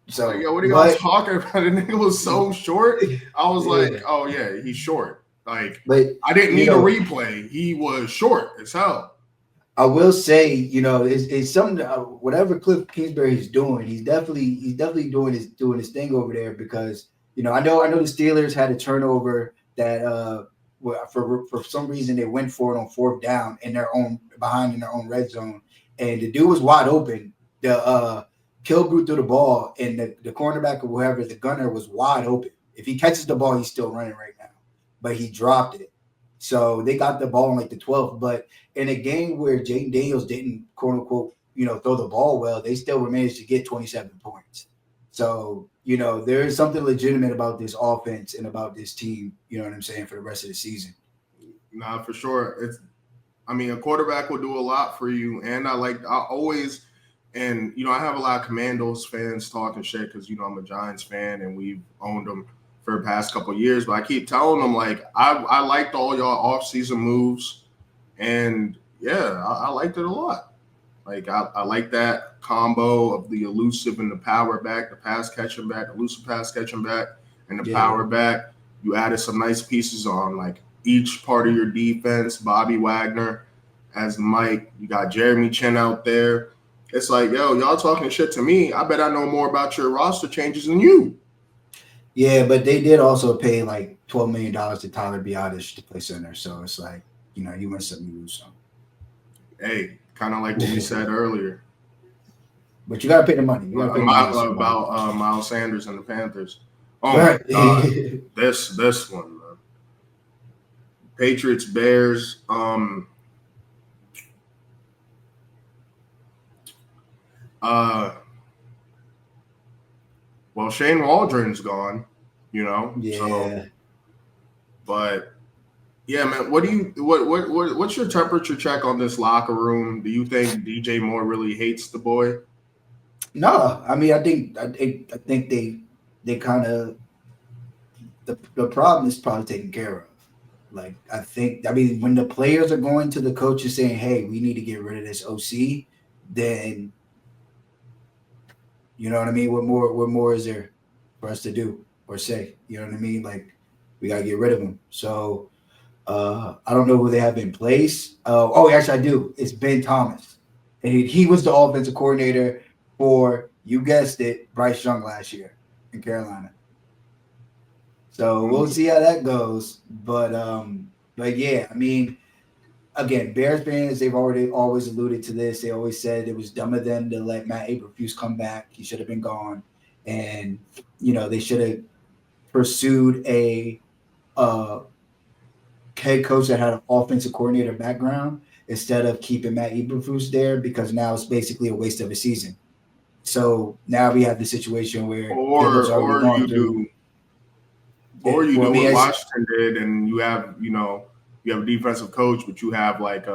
So, like, yo, what are y'all talking about? The nigga was so short. I was like, oh, yeah, he's short. Like, I didn't need a replay. He was short as hell. I will say, it's something. Whatever Cliff Kingsbury's doing, he's definitely doing his thing over there because I know the Steelers had a turnover that for some reason they went for it on 4th down in their own red zone, and the dude was wide open. The Kilgrew threw the ball, and the cornerback or whoever, the gunner, was wide open. If he catches the ball, he's still running right now, but he dropped it. So they got the ball in like the 12th. But in a game where Jaden Daniels didn't, quote unquote, throw the ball well, they still managed to get 27 points. So, there is something legitimate about this offense and about this team, you know what I'm saying, for the rest of the season. Nah, for sure. A quarterback will do a lot for you. And I always – and, I have a lot of Commandos fans talking shit because, I'm a Giants fan and we've owned them for the past couple of years. But I keep telling them, like, I liked all y'all offseason moves. And, yeah, I liked it a lot. Like, I like that combo of the elusive and the power back, the pass catching back, elusive pass catching back, and the power back. You added some nice pieces on, like, each part of your defense. Bobby Wagner as Mike. You got Jeremy Chin out there. It's like, yo, y'all talking shit to me. I bet I know more about your roster changes than you. Yeah, but they did also pay like $12 million to Tyler Biadasz to play center. So it's like, you win some, you lose some. Hey, kind of like what we said earlier. But you got to pay the money. You got to pay about Miles Sanders and the Panthers. Oh, my God. This one, man. Patriots, Bears. Well, Shane Waldron's gone, Yeah. So, but yeah, man, what's your temperature check on this locker room? Do you think DJ Moore really hates the boy? No, I think they kind of the problem is probably taken care of. Like when the players are going to the coaches saying, "Hey, we need to get rid of this OC," then you know what I mean. What more is there for us to do or say? You know what I mean? Like we gotta get rid of him. So I don't know who they have in place. Actually, I do. It's Ben Thomas, and he was the offensive coordinator for, you guessed it, Bryce Young last year in Carolina. So we'll see how that goes. But yeah, again, Bears fans, they've always alluded to this. They always said it was dumb of them to let Matt Eberflus come back. He should have been gone. And, they should have pursued a head coach that had an offensive coordinator background instead of keeping Matt Eberflus there because now it's basically a waste of a season. So now we have the situation where Caleb's Or already or gone you through. do or you Well, I do mean, what Washington did, and you have a defensive coach, but you have like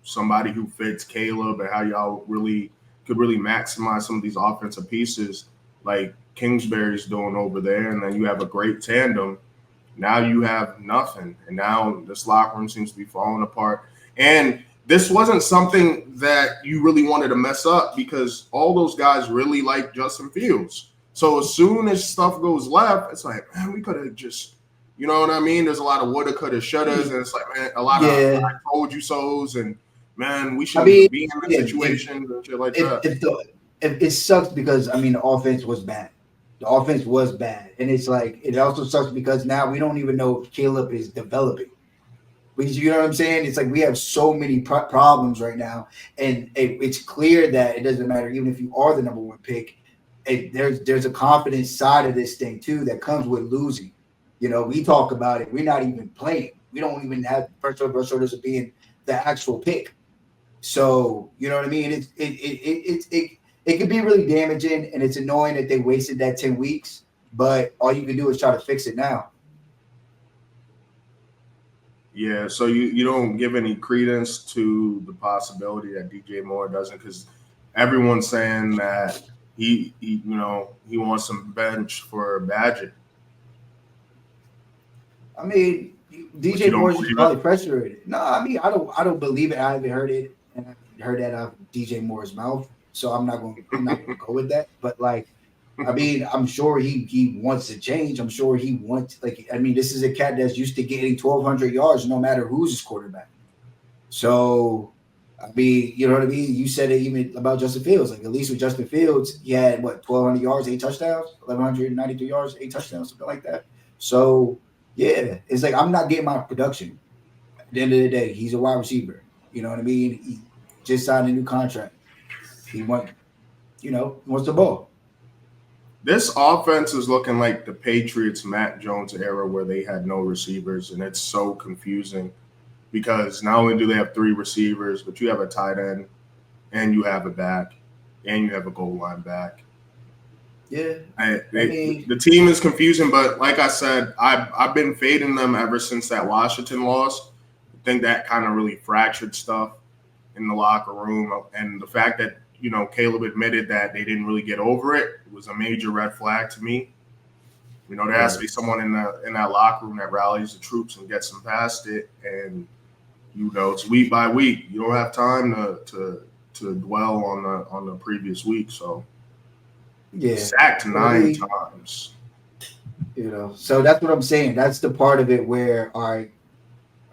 somebody who fits Caleb and how y'all really could really maximize some of these offensive pieces like Kingsbury's doing over there, and then you have a great tandem. Now you have nothing, and now this locker room seems to be falling apart. And this wasn't something that you really wanted to mess up because all those guys really like Justin Fields. So as soon as stuff goes left, it's like, man, we could have just, you know what I mean? There's a lot of woulda, coulda, shouldas, and it's like, man, a lot of yeah. I told you so's, and man, we I shouldn't mean, even be in that yeah, situation and shit like if, that. if the if it sucks because I mean the offense was bad. The offense was bad, and it's like it also sucks because now we don't even know if Caleb is developing. You know what I'm saying? It's like we have so many problems right now, and it's clear that it doesn't matter even if you are the number one pick. There's a confidence side of this thing too that comes with losing. You know, we talk about it. We're not even playing. We don't even have first over shoulders of being the actual pick. So you know what I mean? It can be really damaging, and it's annoying that they wasted that 10 weeks. But all you can do is try to fix it now. Yeah, so you don't give any credence to the possibility that DJ Moore doesn't, because everyone's saying that he wants some bench for Badger, I mean, but DJ you don't Moore's just believe probably it. frustrated. No, I mean, I don't believe it. I haven't heard it, and I haven't heard that out of DJ Moore's mouth. So I'm not going to go with that. But like, I mean, I'm sure he wants to change. I'm sure he wants like. I mean, this is a cat that's used to getting 1,200 yards no matter who's his quarterback. So. I mean, you know what I mean. You said it even about Justin Fields. Like at least with Justin Fields, he had what 1,200 yards, 8 touchdowns, 1,193 yards, 8 touchdowns, something like that. So yeah, it's like I'm not getting my production. At the end of the day, he's a wide receiver. You know what I mean? He just signed a new contract. He wants the ball. This offense is looking like the Patriots Matt Jones era where they had no receivers, and it's so confusing because not only do they have three receivers, but you have a tight end, and you have a back, and you have a goal line back. Yeah, I mean, The team is confusing, but like I said, I've been fading them ever since that Washington loss. I think that kind of really fractured stuff in the locker room, and the fact that Caleb admitted that they didn't really get over it was a major red flag to me. There has to right. be someone in that locker room that rallies the troops and gets them past it, and it's week by week. You don't have time to dwell on the previous week, so. Yeah, Sacked but I nine mean, times. so that's what I'm saying. That's the part of it where are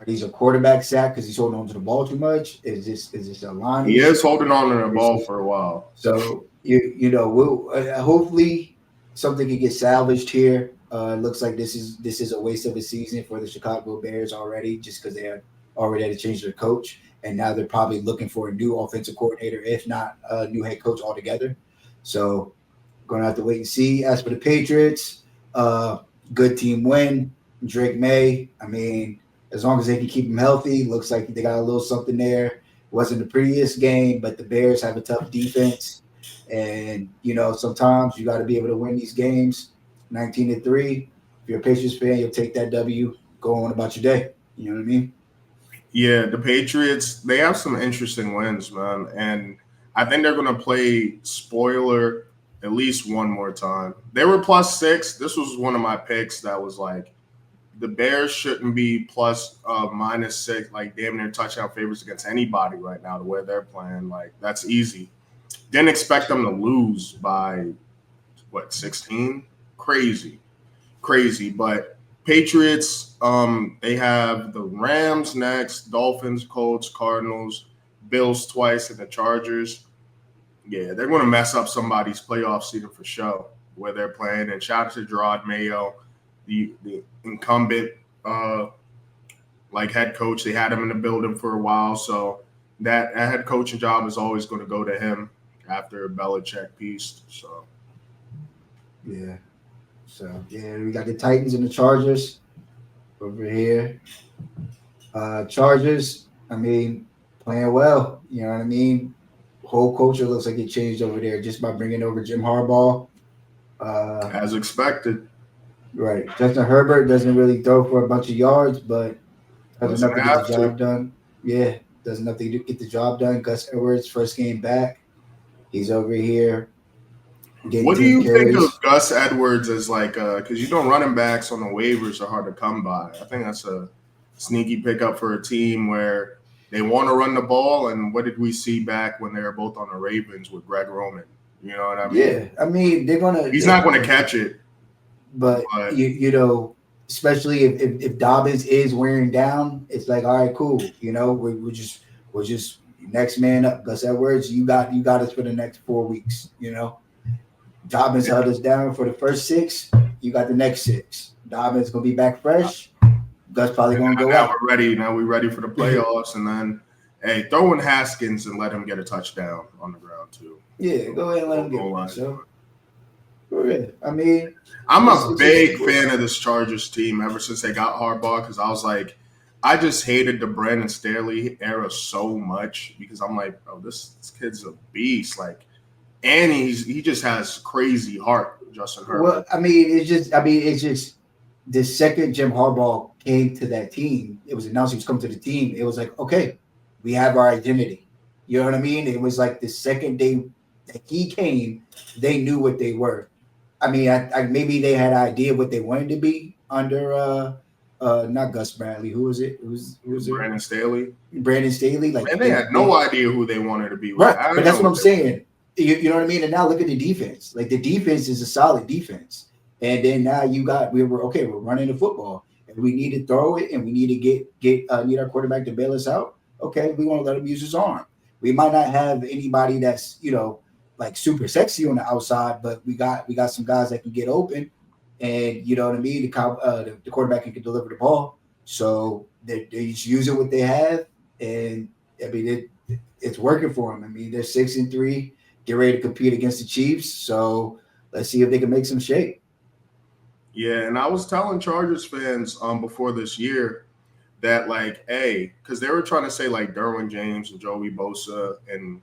these a quarterback sack because he's holding on to the ball too much? Is this a line He issue? is holding on to the Is ball this for a while. so we'll hopefully something can get salvaged here. It looks like this is a waste of a season for the Chicago Bears already, just because they have already had to change their coach, and now they're probably looking for a new offensive coordinator, if not a new head coach altogether. So gonna have to wait and see. As for the Patriots, uh, good team win. Drake May. I mean, as long as they can keep him healthy, looks like they got a little something there. Wasn't the prettiest game, but the Bears have a tough defense, and sometimes you got to be able to win these games. 19-3. If you're a Patriots fan, you'll take that W. Go on about your day. You know what I mean? Yeah, the Patriots, they have some interesting wins, man. And I think they're going to play spoiler at least one more time. They were +6. This was one of my picks that was like, the Bears shouldn't be plus -6, like damn near touchdown favorites against anybody right now, the way they're playing. Like, that's easy. Didn't expect them to lose by, 16? Crazy. Crazy. But Patriots, they have the Rams next, Dolphins, Colts, Cardinals, Bills twice, and the Chargers. Yeah, they're going to mess up somebody's playoff season for sure where they're playing. And shout out to Gerard Mayo, the incumbent head coach. They had him in the building for a while, so that head coaching job is always going to go to him after Belichick piece. So Yeah. So yeah, we got the Titans and the Chargers over here. Chargers, I mean, playing well. You know what I mean? Whole culture looks like it changed over there just by bringing over Jim Harbaugh. Uh, As expected. right. Justin Herbert doesn't really throw for a bunch of yards, but does Doesn't enough to get the have to. job done. Yeah, does enough to get the job done. Gus Edwards, first game back, he's over here getting What do 10 you think of carries. Gus Edwards as like because running backs on the waivers are hard to come by. I think that's a sneaky pickup for a team where they want to run the ball. And what did we see back when they were both on the Ravens with Greg Roman? You know what I mean? Yeah, I mean they're gonna. He's not going to catch it, But but you know, especially if Dobbins is wearing down, it's like, all right, cool. You know, we're just next man up. Gus Edwards, you got us for the next 4 weeks. You know, Dobbins held us down for the first 6. You got the next 6. Dobbins gonna be back fresh. Gus probably gonna go now out. we're ready. Now we're ready for the playoffs. And then, hey, throw in Haskins and let him get a touchdown on the ground too. Yeah, go ahead and let him get Goal one. line. So, for real. I mean, I'm it's, a it's, big it's, fan of this Chargers team ever since they got Harbaugh because I was like, I just hated the Brandon Staley era so much because I'm like, oh, this kid's a beast. Like, and he just has crazy heart, Justin Herbert. well, it's just the second Jim Harbaugh came to that team, it was announced he was coming to the team. It was like, okay, we have our identity. You know what I mean? It was like the second day that he came, they knew what they were. I mean, I maybe they had an idea what they wanted to be under not Gus Bradley. Who was it? Who was it? Brandon Staley. Brandon Staley. Like And they had no idea who they wanted to be with. right, I but didn't that's know what I'm what they saying. You know what I mean? And now look at the defense. Like the defense is a solid defense. And then now we're running the football, and we need to throw it, and we need to need our quarterback to bail us out. Okay, we want to let him use his arm. We might not have anybody that's like super sexy on the outside, but we got some guys that can get open, and you know what I mean. The quarterback can deliver the ball, so they just use it what they have, and I mean it's working for them. I mean they're 6-3, get ready to compete against the Chiefs, so let's see if they can make some shape. Yeah, and I was telling Chargers fans before this year that like, hey, because they were trying to say like Derwin James and Joey Bosa and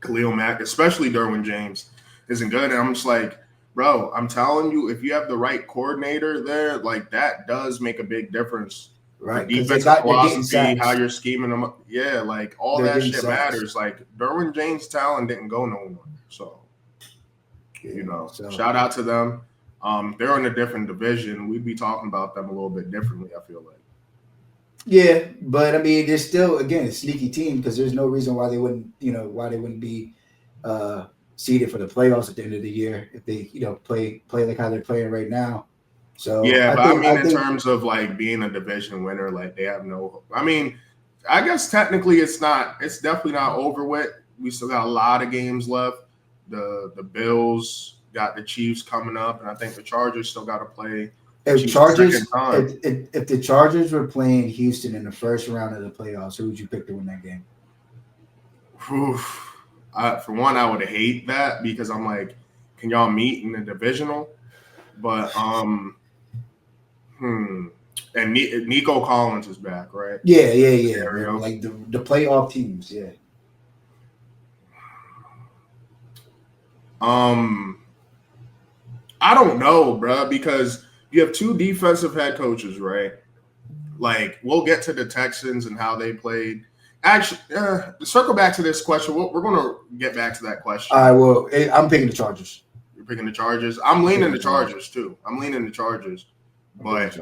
Khalil Mack, especially Derwin James, isn't good. And I'm just like, bro, I'm telling you, if you have the right coordinator there, like that does make a big difference. Your Right? Because defensive they're getting philosophy, how sacks. you're scheming them up. Yeah, like all They're that getting shit sacks. matters. Like Derwin James' talent didn't go nowhere. So, Yeah. So shout out to them. They're in a different division. We'd be talking about them a little bit differently, I feel like. yeah, but I mean, they're still again a sneaky team because there's no reason why they wouldn't, be seeded for the playoffs at the end of the year if they, play like how they're playing right now. So Yeah, I but I think mean, I in think terms of like being a division winner, like they have no. I mean, I guess technically it's not. It's definitely not over with. We still got a lot of games left. The Bills got the Chiefs coming up, and I think the Chargers still got to play the if Chiefs a second Chargers time. if the Chargers were playing Houston in the first round of the playoffs, who would you pick to win that game? Oof. For one, I would hate that because I'm like, can y'all meet in the divisional? But and Nico Collins is back, right? Yeah. Scenario. Like the playoff teams, yeah. I don't know, bro, because you have two defensive head coaches, right? Like, we'll get to the Texans and how they played. Actually, to circle back to this question, we're going to get back to that question. All right, well, I'm picking the Chargers. You're picking the Chargers. I'm leaning the Chargers too. I'm leaning the Chargers, but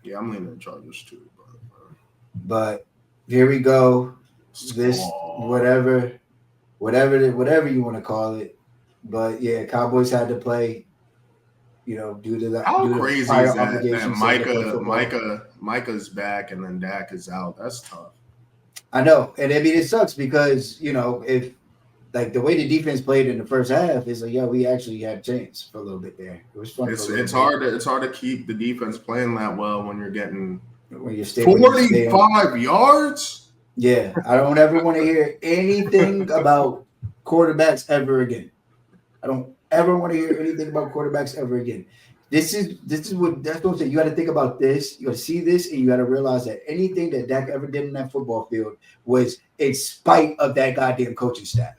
yeah, I'm leaning the Chargers too. But here we go. This whatever you want to call it. But yeah, Cowboys had to play, due to How due to crazy prior is that obligations. They had to play football. Micah's back and then Dak is out? That's tough. I know, and I mean it sucks because if like the way the defense played in the first half is like, yeah, we actually had a chance for a little bit there. It was fun. It's hard to keep the defense playing that well when you're getting when you 45 yards. Yeah, I don't ever want to hear anything about quarterbacks ever again. I don't ever want to hear anything about quarterbacks ever again. This is what that's what I'm saying. You got to think about this. You got to see this, and you got to realize that anything that Dak ever did in that football field was in spite of that goddamn coaching staff.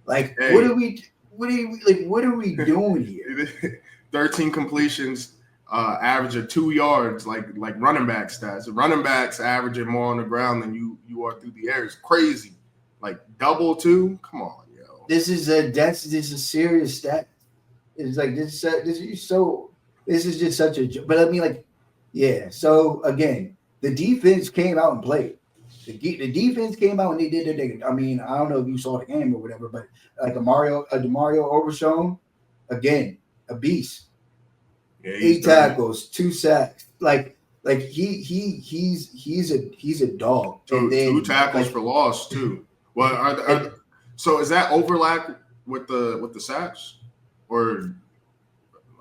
Like, what Hey, are we? What are we doing here? 13 completions, average of 2 yards, like running back stats. Running backs averaging more on the ground than you are through the air. It's crazy. Like double 2. Come on, yo. This is a serious stat. It's like this is so. This is just such a. But I mean, like, yeah. So again, the defense came out and played. The defense came out and they did their thing. I mean, I don't know if you saw the game or whatever, but like Demario Overshown, again, a beast. Yeah, he's 8 dirty. tackles, 2 sacks. Like he's a dog. And Two then tackles like for loss too. Well, so is that overlap with the sacks, or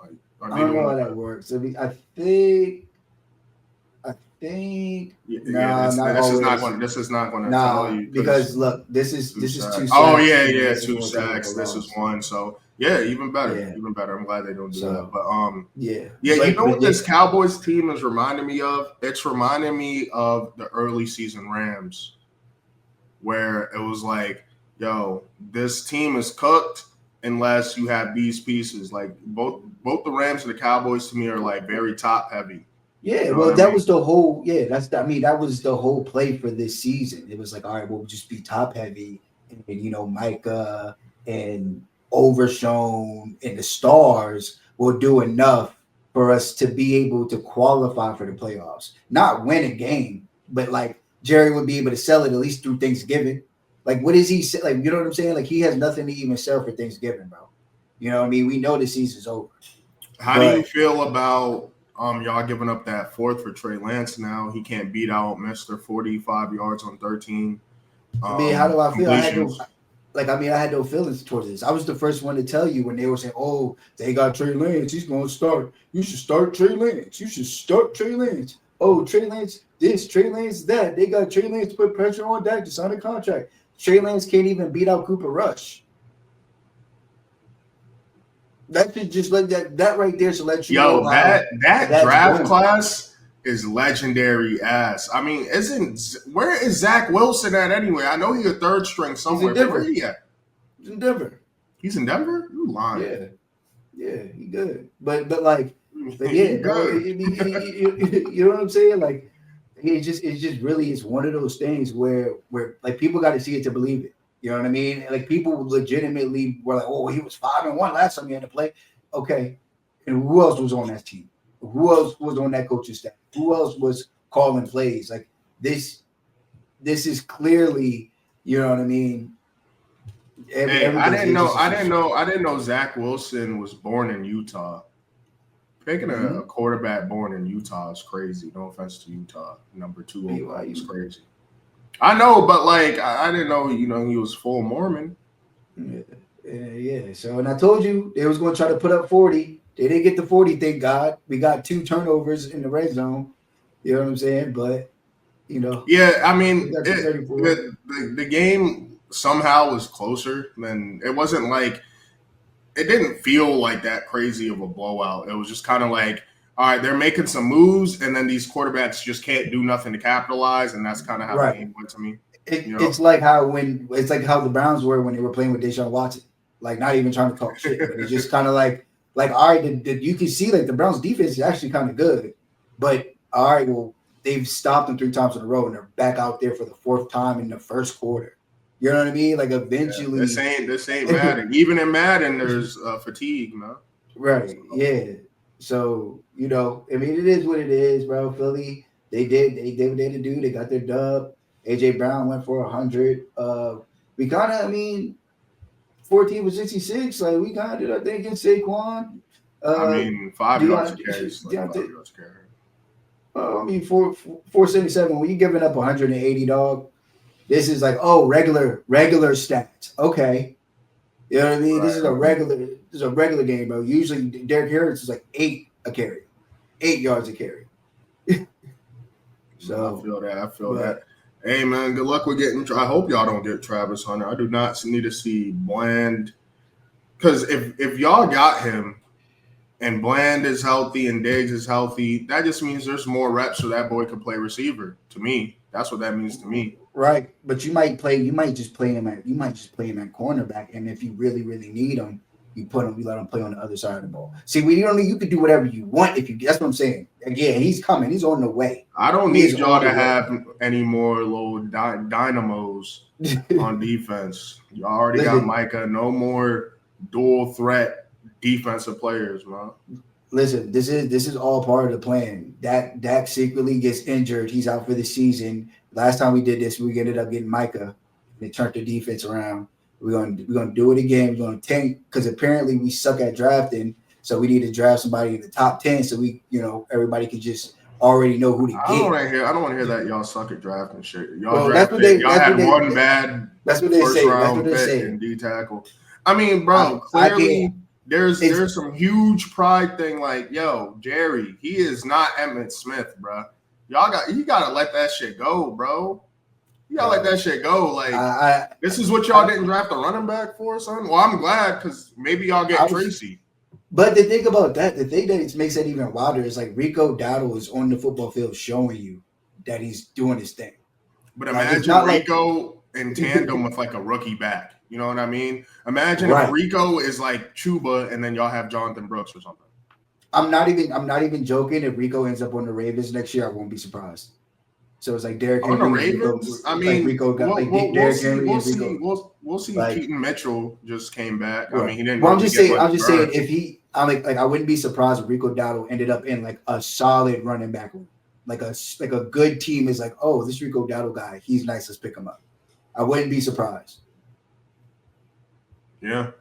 like are I they don't know doing how that works. I mean, I think Yeah, nah, not always. this is not going to tell Nah, you because because look, this is two two sacks. Oh sacks yeah, and yeah, this is two one tackle for sacks. This is loss. one. So yeah, even better, Yeah. even better. I'm glad they don't do that. So But yeah. yeah, you know But what this yeah. Cowboys team is reminding me of? It's reminding me of the early season Rams, where it was like, yo, this team is cooked unless you have these pieces. Like both the Rams and the Cowboys to me are like very top heavy. Yeah, You know well, what I that mean? was the whole. Yeah, I mean, that was the whole play for this season. It was like, all right, we'll just be top heavy, and Micah and Overshown and the stars will do enough for us to be able to qualify for the playoffs. Not win a game, but like Jerry would be able to sell it at least through Thanksgiving. Like, what is he like? You know what I'm saying? Like, he has nothing to even sell for Thanksgiving, bro. You know what I mean? We know the season's over, How do you but feel about y'all giving up that fourth for Trey Lance now? He can't beat out Mister 45 yards on 13 I mean, how do I feel? completions. I had no feelings towards this. I was the first one to tell you when they were saying, "Oh, they got Trey Lance. He's going to start. You should start Trey Lance. You should start Trey Lance. Oh, Trey Lance this, Trey Lance that. They got Trey Lance to put pressure on Dak to sign a contract. Trey Lance can't even beat out Cooper Rush. That should just let that right there should let you know Yo, how that that's draft going. class is legendary ass. I mean, where is Zach Wilson at anyway? I know he's a third string He's in somewhere, but where Denver. he at? He's in Denver. He's in Denver? You lying. Yeah. Yeah, he good. But like He yeah, bro. good. You know what I'm saying? Like it's just really it's one of those things where like people got to see it to believe it. You know what I mean? Like people legitimately were like, "Oh, he was 5-1 last time he had to play." Okay, and who else was on that team? Who else was on that coaching staff? Who else was calling plays? Like this, this is clearly, you know what I mean. Hey, Everything is just I didn't know Zach Wilson was born in Utah. Picking a quarterback born in Utah is crazy. No offense to Utah, number 2 overall is BYU. crazy. I know, but like I didn't know, he was full Mormon. Yeah. So, and I told you they was going to try to put up 40. They didn't get the 40. Thank God. We got 2 turnovers in the red zone. You know what I'm saying? But Yeah, I we mean, got to 34. the game somehow was closer than it wasn't like it didn't feel like that crazy of a blowout. It was just kind of like, all right, they're making some moves, and then these quarterbacks just can't do nothing to capitalize, and that's kind of how the Right. game went to me. It's like how the Browns were when they were playing with Deshaun Watson. Like not even trying to talk shit, but it's just kind of like all right, you can see like the Browns defense is actually kind of good, but all right, well they've stopped them 3 times in a row and they're back out there for the 4th time in the first quarter. You know what I mean? Like eventually, This ain't Madden. Even in Madden, there's fatigue, man. right? Yeah. So I mean, it is what it is, bro. Philly, they did what they had to do. They got their dub. AJ Brown went for 100. We kind of, I mean, 14 for 66. Like we kind of did, I think, against Saquon. I mean, 5 yards a carry is like 5 yards a carry. I mean, 477. When you giving up 180, dog, this is like, oh, regular stats. Okay. You know what I mean? Right. This is a regular game, bro. Usually Derrick Harris is like 8 a carry, 8 yards a carry. So I feel that. Hey man, good luck with getting. I hope y'all don't get Travis Hunter. I do not need to see Bland, because if y'all got him, and Bland is healthy and Diggs is healthy, that just means there's more reps so that boy can play receiver. To me, that's what that means to me. Right, but you might just play him at cornerback, and if you really need him, you let him play on the other side of the ball. See, you could do whatever you want if you. That's what I'm saying. Again, he's coming. He's on the way. I don't need y'all to have any more little dynamos on defense. You already got Micah. No more dual threat defensive players, man. Listen, this is all part of the plan. Dak secretly gets injured. He's out for the season. Last time we did this, we ended up getting Micah. They turned the defense around. We're gonna do it again. We're gonna tank because apparently we suck at drafting. So we need to draft somebody in the top 10 so everybody can just already know who to get. I don't want to hear that y'all suck at drafting shit. Y'all had one bad first round pick in D tackle. I mean, bro, clearly there's some huge pride thing. Like, yo, Jerry, he is not Emmitt Smith, bro. You gotta let that shit go, bro. You gotta let that shit go. Like, this is what y'all didn't draft a running back for, son. Well, I'm glad because maybe y'all get Tracy. But the thing about that, the thing that makes that even wilder is like Rico Dowdle is on the football field showing you that he's doing his thing. But imagine Rico in tandem with like a rookie back. You know what I mean? Imagine if Rico is like Chuba and then y'all have Jonathan Brooks or something. I'm not even joking. If Rico ends up on the Ravens next year, I won't be surprised. So it's like Derrick Henry. On the Ravens? I mean, Rico got Derrick Henry and Rico. We'll see. Keaton Mitchell just came back. Right. I mean, he didn't. Well, I'm just saying if he, I wouldn't be surprised if Rico Dowdle ended up in like a solid running back, like a good team is like, oh, this Rico Dowdle guy, he's nice. Let's pick him up. I wouldn't be surprised. Yeah.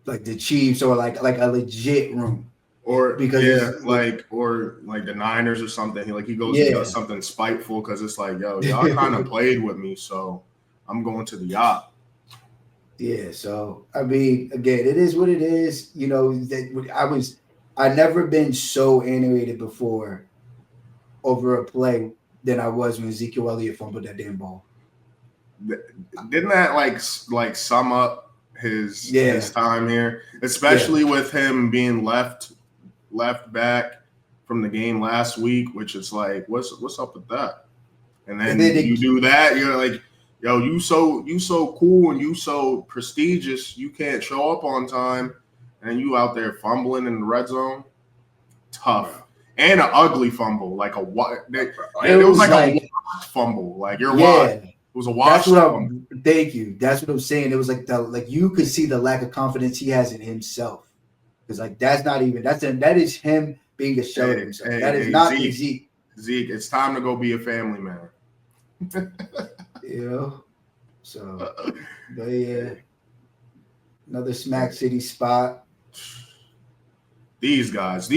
Like the Chiefs or like a legit room. Or because like the Niners or something. He goes and does something spiteful because it's like, yo, y'all kind of played with me, so I'm going to the yacht. Yeah, so I mean, again, it is what it is. You know, I've never been so animated before over a play than I was when Ezekiel Elliott fumbled that damn ball. Didn't that like sum up his time here, especially with him being left back from the game last week, which is like, what's up with that? And then you do that, you're like, yo, you so cool and you so prestigious, you can't show up on time, and you out there fumbling in the red zone. Tough. And an ugly fumble, like it was like a fumble, like you're wide. It was a wash. Thank you. That's what I'm saying. It was like you could see the lack of confidence he has in himself. Because like that is him being a shell of himself. That is not Zeke. Zeke, it's time to go be a family man. So, but yeah, another Smack City spot. These guys.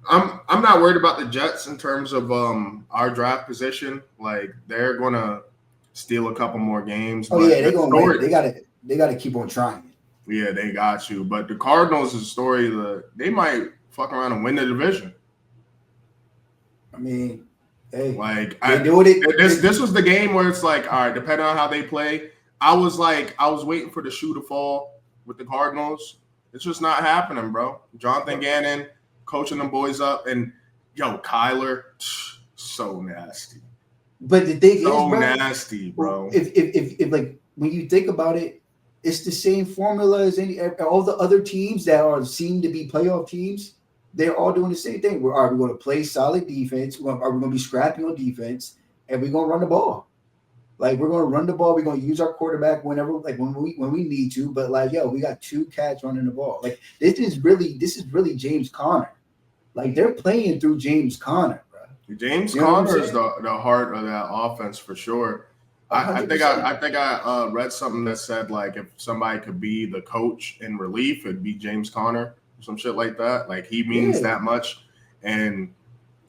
I'm not worried about the Jets in terms of our draft position. Like they're gonna steal a couple more games. Oh yeah, they're gonna win. They gotta keep on trying. Yeah, they got you. But the Cardinals is a story that they might fuck around and win the division. I mean, hey, like this was the game where it's like, all right, depending on how they play, I was waiting for the shoe to fall with the Cardinals. It's just not happening, bro. Jonathan Gannon coaching them boys up, and yo, Kyler, so nasty. But the thing is, nasty, bro. If like when you think about it, it's the same formula as all the other teams that seem to be playoff teams. They're all doing the same thing. We're going to play solid defense. Are we going to be scrappy on defense, and we're going to run the ball. Like we're going to run the ball. We're going to use our quarterback whenever, like when we need to. But like, yo, we got two cats running the ball. Like this is really James Conner. Like they're playing through James Conner, bro. James Conner is the heart of that offense for sure. I think I read something that said like if somebody could be the coach in relief, it'd be James Conner or some shit like that. Like he means that much. And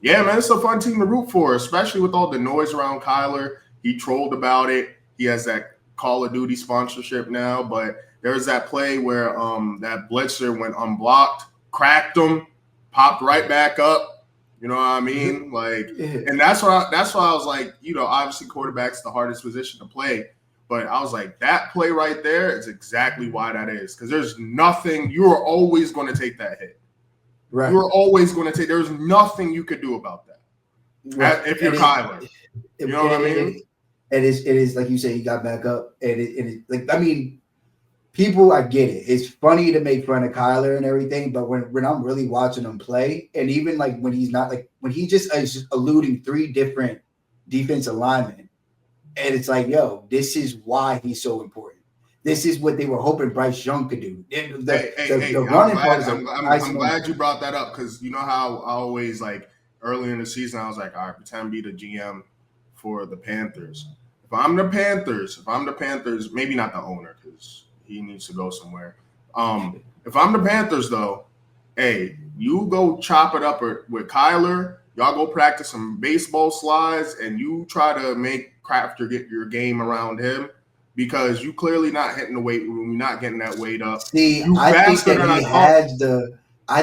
yeah, man, it's a fun team to root for, especially with all the noise around Kyler. He trolled about it. He has that Call of Duty sponsorship now, but there's that play where that blitzer went unblocked, cracked him, popped right back up. You know what I mean? Like, and that's why I was like, you know, obviously quarterback's the hardest position to play, but I was like, that play right there is exactly why that is. Because there's nothing, you are always going to take that hit. Right. You were always going to take. There's nothing you could do about that. Right. If you're Kyler, you know what I mean? It is like you say, he got back up, and I mean, people, I get it. It's funny to make fun of Kyler and everything, but when I'm really watching him play, and even like when he's not, like when he just is just eluding 3 different defensive linemen, and it's like, yo, this is why he's so important. This is what they were hoping Bryce Young could do. The running part is I'm glad you brought that up, because you know how I always, like, early in the season I was like, all right, pretend to be the GM for the Panthers. If I'm the Panthers, maybe not the owner because he needs to go somewhere. If I'm the Panthers, though, hey, you go chop it up with Kyler. Y'all go practice some baseball slides, and you try to craft your game around him, because you clearly not hitting the weight room. You're not getting that weight up. See, I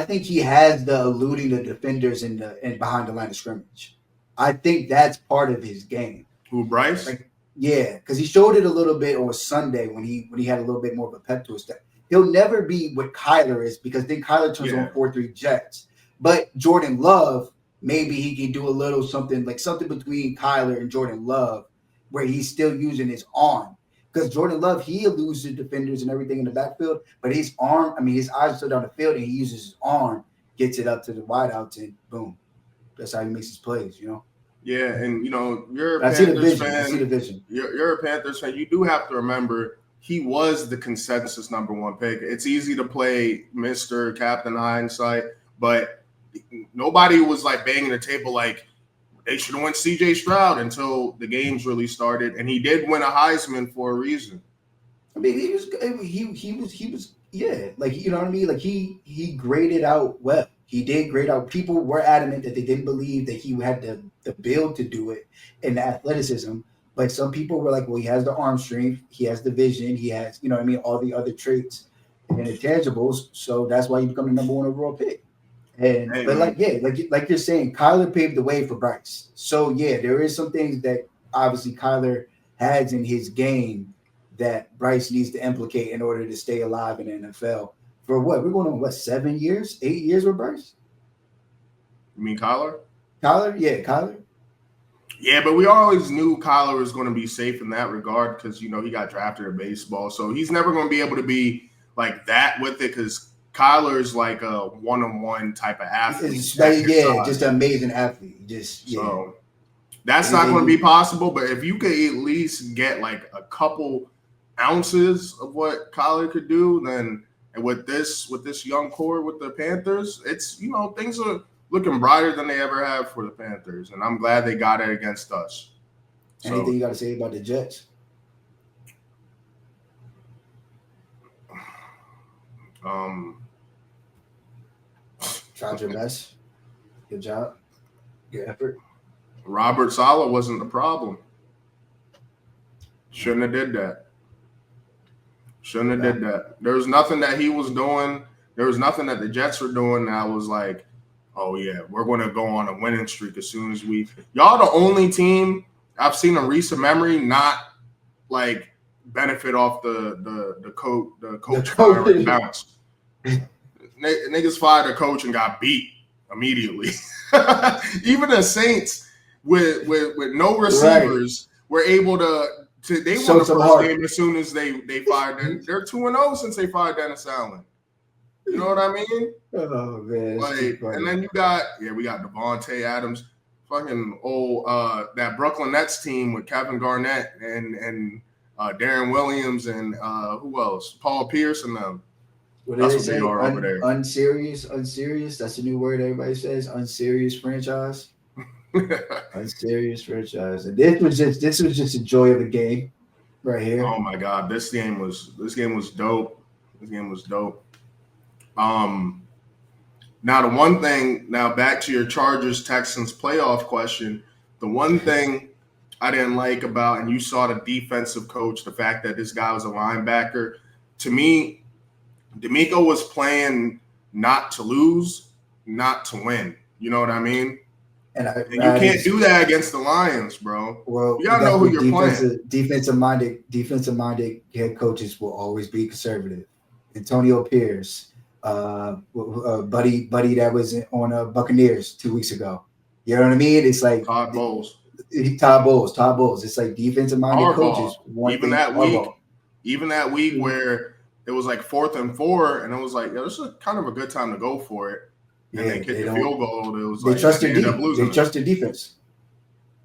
think he has the eluding the defenders and behind the line of scrimmage. I think that's part of his game. Who, Bryce? Like, yeah, because he showed it a little bit on Sunday when he had a little bit more of a pep to his step. He'll never be what Kyler is, because then Kyler turns on 4-3 jets. But Jordan Love, maybe he can do a little something between Kyler and Jordan Love, where he's still using his arm. Because Jordan Love, he eludes the defenders and everything in the backfield, but his eyes are still down the field, and he uses his arm, gets it up to the wideouts, and boom. That's how he makes his plays, you know? Yeah, and you're a I see Panthers the fan. I see the vision. You're a Panthers fan. You do have to remember he was the consensus number 1 pick. It's easy to play Mr. Captain Hindsight, but nobody was like banging the table like they should have went CJ Stroud until the games really started, and he did win a Heisman for a reason. I mean, he was yeah, like, you know what I mean? Like he graded out well. He did grade out. People were adamant that they didn't believe that he had the build to do it and the athleticism. But some people were like, well, he has the arm strength, he has the vision, he has, you know what I mean, all the other traits and intangibles. So that's why he become the number 1 overall pick. And hey, but like you're saying, Kyler paved the way for Bryce. So yeah, there is some things that obviously Kyler has in his game that Bryce needs to implicate in order to stay alive in the NFL. For what? We're going on 7 years, 8 years with Bryce? You mean Kyler? Yeah, Kyler. Yeah, but we always knew Kyler was going to be safe in that regard, because he got drafted in baseball, so he's never going to be able to be like that with it, because Kyler's like a one-on-one type of athlete. Just an amazing athlete. So that's not going to be possible. But if you could at least get like a couple ounces of what Kyler could do, then with this young core with the Panthers, it's things are looking brighter than they ever have for the Panthers, and I'm glad they got it against us. Anything you got to say about the Jets? Tried your best. Good job. Good effort. Robert Saleh wasn't the problem. Shouldn't have did that. There was nothing that he was doing. There was nothing that the Jets were doing that was like, oh yeah, we're going to go on a winning streak as soon as y'all the only team I've seen in recent memory not like benefit off the coach firing bounce. Niggas fired a coach and got beat immediately. Even the Saints with no receivers were able to they won the first game as soon as they fired them. They're 2-0 since they fired Dennis Allen. You know what I mean? Oh man, and then we got Devontae Adams, fucking old that Brooklyn Nets team with Kevin Garnett and Darren Williams and who else? Paul Pierce and them. That's what they are over there. Unserious. That's a new word everybody says. Unserious franchise. Unserious franchise. And this was just a joy of the game, right here. Oh my god, this game was dope. Now the one thing. Now back to your Chargers Texans playoff question. The one thing I didn't like about, and you saw the defensive coach, the fact that this guy was a linebacker. To me, D'Amico was playing not to lose, not to win. You know what I mean? And you can't do that against the Lions, bro. Well, you gotta know who you're playing. Defensive minded head coaches will always be conservative. Antonio Pierce, buddy that was on Buccaneers 2 weeks ago. You know what I mean? It's like Todd Bowles, Todd Bowles. It's like defensive minded Harbaugh. coaches want Even things. that week, Harbaugh. even that week Mhm. where it was like 4th and 4, and it was like, yeah, this is kind of a good time to go for it. And they Yeah, kicked they the don't. field goal. It was They like, and trust they their ended up D. They losing it. trust their defense.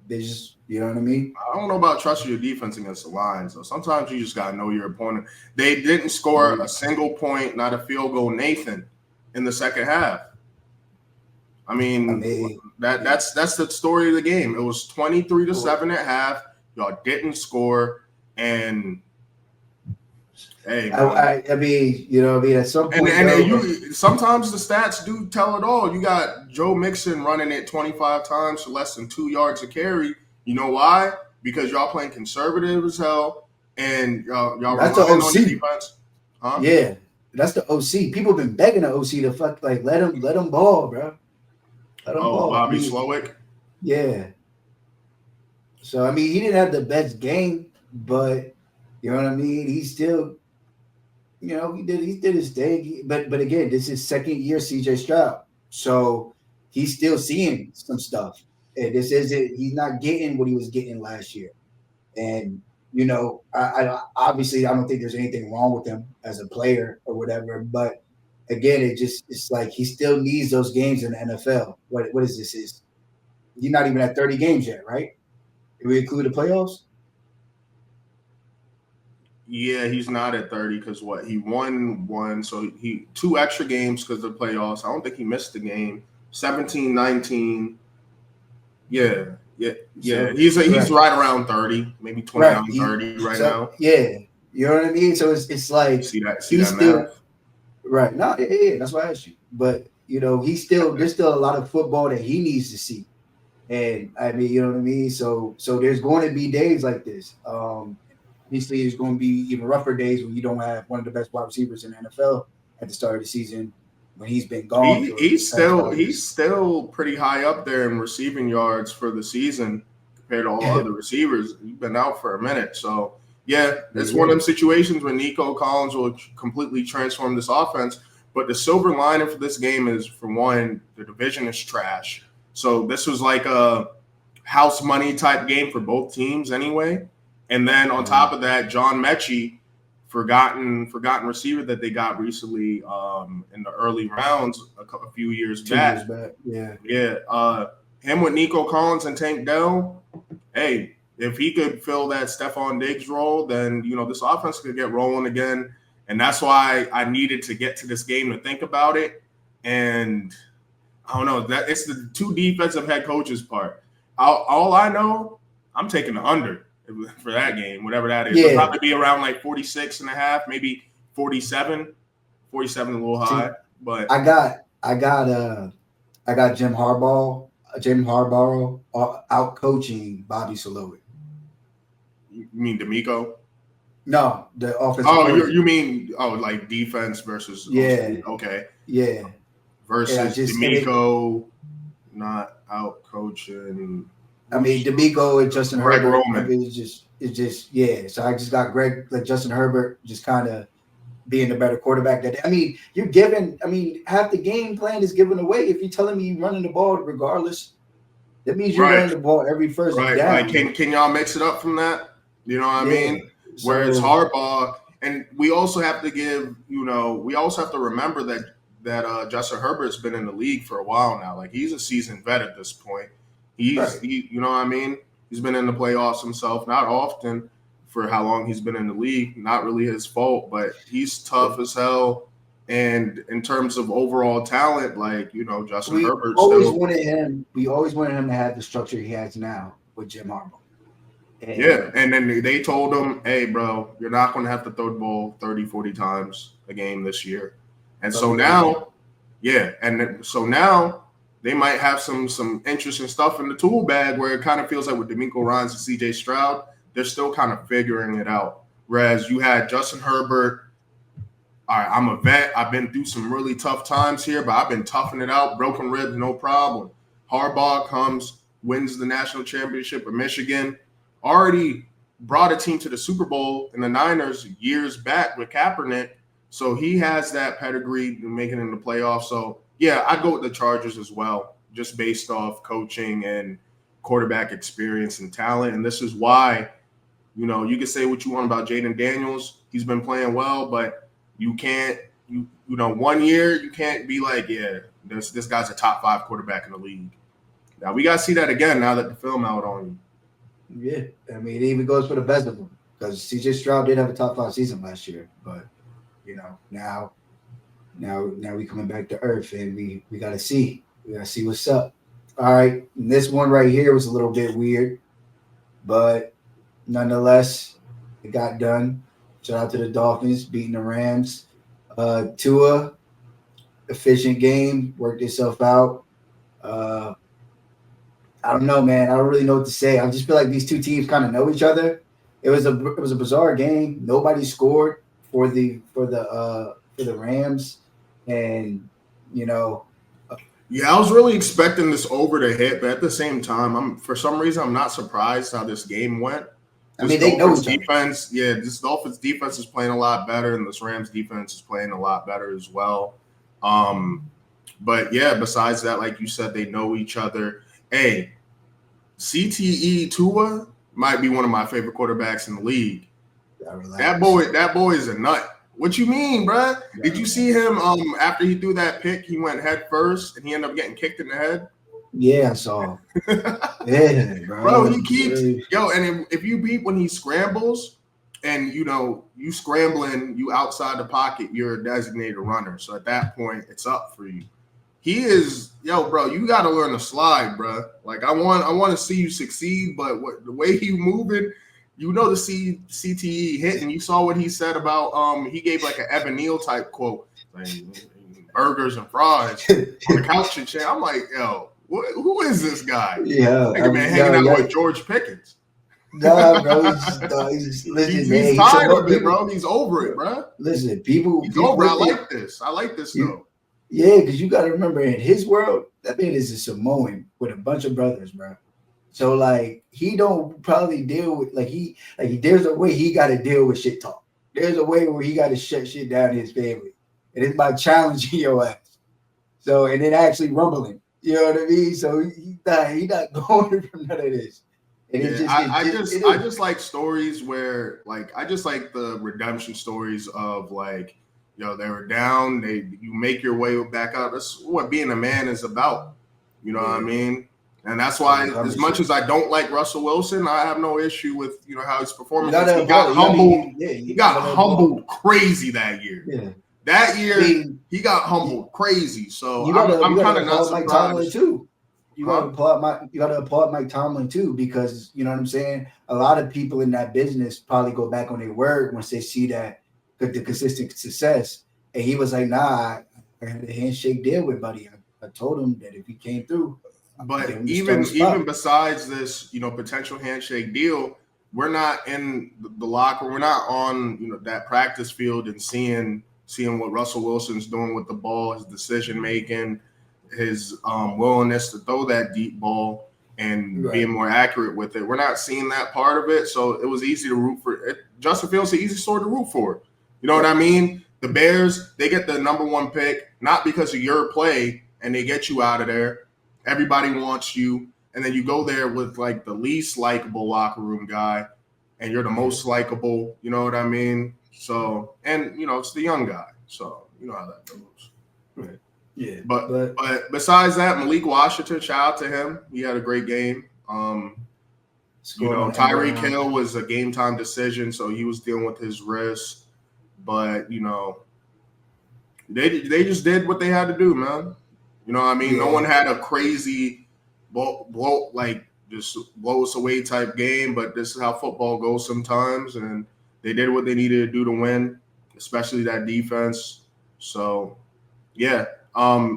They just, you know what I mean? I don't know about trusting your defense against the Lions. So sometimes you just gotta know your opponent. They didn't score a single point, not a field goal, Nathan, in the second half. I I mean, mean, that's the story of the game. It was 23-7 at half. Y'all didn't score, and hey, man. I mean, you know what I mean? At some And point, and though, like, you sometimes the stats do tell it all. You got Joe Mixon running it 25 times for less than 2 yards a carry. You know why? Because y'all playing conservative as hell, and y'all that's the relying on your OC. defense, huh? Yeah, that's the OC. People been begging the OC to fuck, like, let him ball, bro. Let him Oh, ball. I Bobby mean, Slowick. yeah. So I mean, he didn't have the best game, but you know what I mean. He still, he did his thing. But again, this is second year CJ Stroud, so he's still seeing some stuff. And this isn't. He's not getting what he was getting last year. And I obviously I don't think there's anything wrong with him as a player or whatever. But again, it's like he still needs those games in the NFL. What is this? Is He's not even at 30 games yet, right? If we include the playoffs. Yeah, he's not at 30 because what he won one, so he 2 extra games because of the playoffs. I don't think he missed the game. 17-19. Yeah, yeah, yeah. So He's right, right around 30, maybe right. 29, 30 right So now. yeah, you know what I mean. So it's like See he's that still math? right. No, yeah, that's why I asked you. But he's still there's still a lot of football that he needs to see. And I mean, you know what I mean. So there's going to be days like this. Obviously, there's going to be even rougher days when you don't have one of the best wide receivers in the NFL at the start of the season when he's been gone He for he's the past still 5 years. he's still pretty high up there in receiving yards for the season compared to all other receivers. He's been out for a minute, so yeah, it's one of them situations where Nico Collins will completely transform this offense. But the silver lining for this game is, for one, the division is trash. So this was like a house money type game for both teams anyway. And then on top of that, John Mechie, forgotten receiver that they got recently in the early rounds a few years 2 years back. back, yeah. Yeah, him with Nico Collins and Tank Dell. Hey, if he could fill that Stephon Diggs role, then this offense could get rolling again. And that's why I needed to get to this game to think about it. And I don't know, that it's the two defensive head coaches part. All I know, I'm taking the under for that game, whatever that is. It'll Yeah. probably be around like 46 and a half, maybe 47. 47 a little high, See, but I got Jim Harbaugh out coaching Bobby Solowick. you mean D'Amico? No, the offensive Oh, coordinator. you mean like defense versus Yeah, OC? Okay, yeah. And versus D'Amico not out coaching. I mean, D'Amico and Justin Greg Herbert. I Roman. mean, it's just yeah. So I just got Justin Herbert, just kind of being the better quarterback. I mean, you're giving. I mean, half the game plan is given away if you're telling me you're running the ball regardless. That means you're Right, running the ball every first right. Like, down. can y'all mix it up from that? You know what I Yeah. mean? Whereas So Harbaugh, and we also have to we also have to remember that Justin Herbert's been in the league for a while now. Like, he's a seasoned vet at this point. right. You know what I mean? He's been in the playoffs himself, not often for how long he's been in the league. Not really his fault, but he's tough as hell. And in terms of overall talent, like, Justin We Herbert always still. wanted him. We always wanted him to have the structure he has now with Jim Harbaugh. Yeah, And and then they told him, hey, bro, you're not going to have to throw the ball 30, 40 times a game this year. And so now, yeah, and so now they might have some interesting stuff in the tool bag where it kind of feels like with D'Amico Ryans and C.J. Stroud, they're still kind of figuring it out. Whereas you had Justin Herbert, all right, I'm a vet. I've been through some really tough times here, but I've been toughing it out, broken ribs, no problem. Harbaugh comes, wins the national championship of Michigan, already brought a team to the Super Bowl in the Niners years back with Kaepernick. So he has that pedigree making it in the playoffs. So yeah, I'd go with the Chargers as well, just based off coaching and quarterback experience and talent. And this is why, you can say what you want about Jaden Daniels. He's been playing well, but you can't, 1 year you can't be like, yeah, this guy's a top 5 quarterback in the league. Now we gotta see that again now that the film out on you. Yeah, I mean, it even goes for the best of them because CJ Stroud did have a top 5 season last year, but now we coming back to earth, and we gotta see what's up. All right, and this one right here was a little bit weird, but nonetheless, it got done. Shout out to the Dolphins beating the Rams. Tua, efficient game, worked itself out. Uh, I don't know, man. I don't really know what to say. I just feel like these two teams kind of know each other. It was a bizarre game. Nobody scored for the Rams, and Yeah, I was really expecting this over to hit, but at the same time, for some reason I'm not surprised how this game went. I mean, they know each other. Defense, yeah, this Dolphins defense is playing a lot better, and this Rams defense is playing a lot better as well. But yeah, besides that, like you said, they know each other. Hey, CTE Tua might be one of my favorite quarterbacks in the league. That boy is a nut. What you mean, bro? Did you see him after he threw that pick, he went head first and he ended up getting kicked in the head? Yeah, I saw. Yeah, bro, he keeps and if you beat when he scrambles and you scrambling, you outside the pocket, you're a designated runner. So at that point, it's up for you. He is, bro, you got to learn to slide, bro. Like I want to see you succeed, but the way you moving, the CTE hitting. You saw what he said about he gave like an Evan Neal type quote, like burgers and fries on the couch and shit. I'm like, who is this guy? Yeah, hanging out with George Pickens. Nah, bro, he's tired of it, bro. He's over it, bro. Listen, he's over. I like this. I like this though. Yeah, because you got to remember, in his world, that man is a Samoan with a bunch of brothers, bro. So like he don't probably deal with there's a way he got to deal with shit talk. There's a way where he got to shut shit down in his family, and it's by challenging your ass. So and then actually rumbling, you know what I mean? So he not going from none of this. And I just like stories where I just like the redemption stories of they were down, you make your way back out. That's what being a man is about. You know what I mean? And that's why, as much as I don't like Russell Wilson, I have no issue with how he's performing. He got humbled. He got humbled crazy that year. Yeah. That year, he got humbled crazy. So I'm kind of not surprised. Mike Tomlin too. You got to applaud Mike Tomlin too, because you know what I'm saying. A lot of people in that business probably go back on their word once they see that the consistent success. And he was like, "Nah, I had a handshake deal with Buddy. I told him that if he came through." But even besides this, potential handshake deal, we're not in the locker room. We're not on that practice field and seeing what Russell Wilson's doing with the ball, his decision making, his willingness to throw that deep ball and being more accurate with it. We're not seeing that part of it, so it was easy to root for it. Justin Fields is an easy sort to root for. You know what I mean? The Bears, they get the #1 pick not because of your play, and they get you out of there. Everybody wants you, and then you go there with the least likable locker room guy, and you're the most likable. You know what I mean? So, and it's the young guy, so you know how that goes. Right. Yeah. But besides that, Malik Washington, shout out to him. He had a great game. Tyreek Hill was a game time decision, so he was dealing with his wrist. But they just did what they had to do, man. You know what I mean? Yeah. No one had a crazy blow just blow us away type game, but this is how football goes sometimes, and they did what they needed to do to win, especially that defense. So, yeah.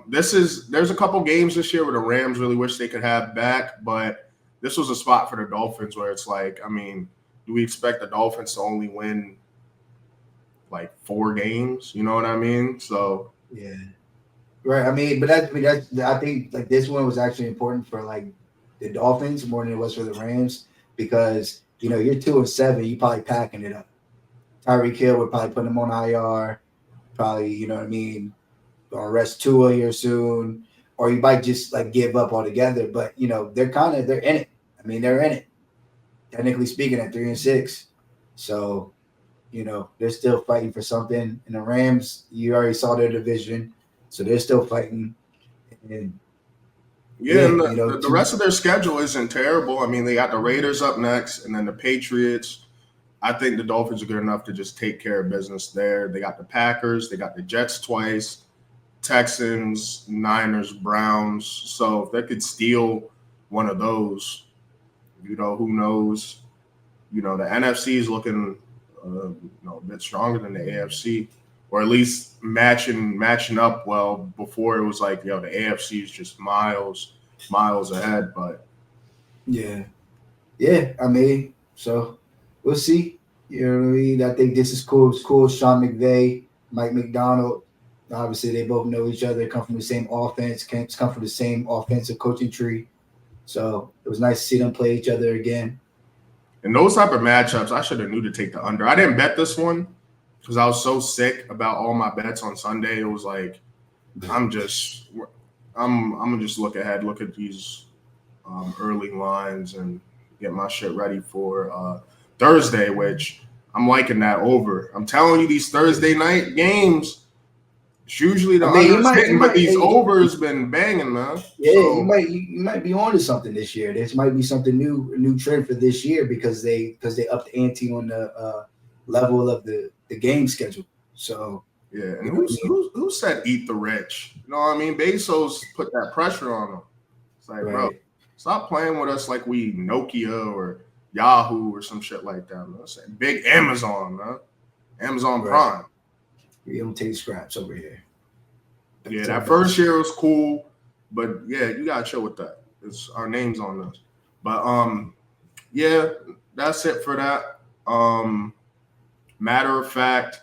There's a couple games this year where the Rams really wish they could have back, but this was a spot for the Dolphins where it's do we expect the Dolphins to only win 4 games? You know what I mean? So yeah. Right. I mean, but I think this one was actually important for the Dolphins more than it was for the Rams, because you're 2-7, you probably packing it up. Tyreek Hill would probably put him on IR. probably, you know what I mean, gonna rest Tua here soon, or you might just like give up altogether. But you know, they're in it. I mean, they're in it. Technically speaking, at 3-6, so you know they're still fighting for something. And the Rams, you already saw their division, so they're still fighting. And Yeah, and you know, the rest of their schedule isn't terrible. I mean, they got the Raiders up next, and then the Patriots. I think the Dolphins are good enough to just take care of business there. They got the Packers, they got the Jets twice, Texans, Niners, Browns. So if they could steal one of those, you know, who knows? You know, the NFC is looking a bit stronger than the AFC, or at least matching up well. Before it was like, the AFC is just miles ahead. But yeah. I mean, so we'll see. You know what I mean? I think this is cool. It's cool. Sean McVay, Mike McDonald. Obviously, they both know each other. Come from the same offense. Come from the same offensive coaching tree. So it was nice to see them play each other again. And those type of matchups, I should have knew to take the under. I didn't bet this one because I was so sick about all my bets on Sunday. It was like I'm gonna just look ahead, look at these early lines, and get my shit ready for Thursday, which I'm liking that over. I'm telling you, these Thursday night games. It's usually the unders hitting, but these overs been banging, man. Yeah, so, you might be onto something this year. This might be something new, a new trend for this year because they upped the ante on the level of the game schedule. So yeah, and who said eat the rich? You know what I mean? Bezos put that pressure on them. It's like, bro, stop playing with us like we Nokia or Yahoo or some shit like that, man. Say, big Amazon, man. Amazon Prime. We don't take scraps over here. Yeah, that first year was cool, but yeah, you gotta chill with that. It's our names on this. But yeah, that's it for that. Matter of fact,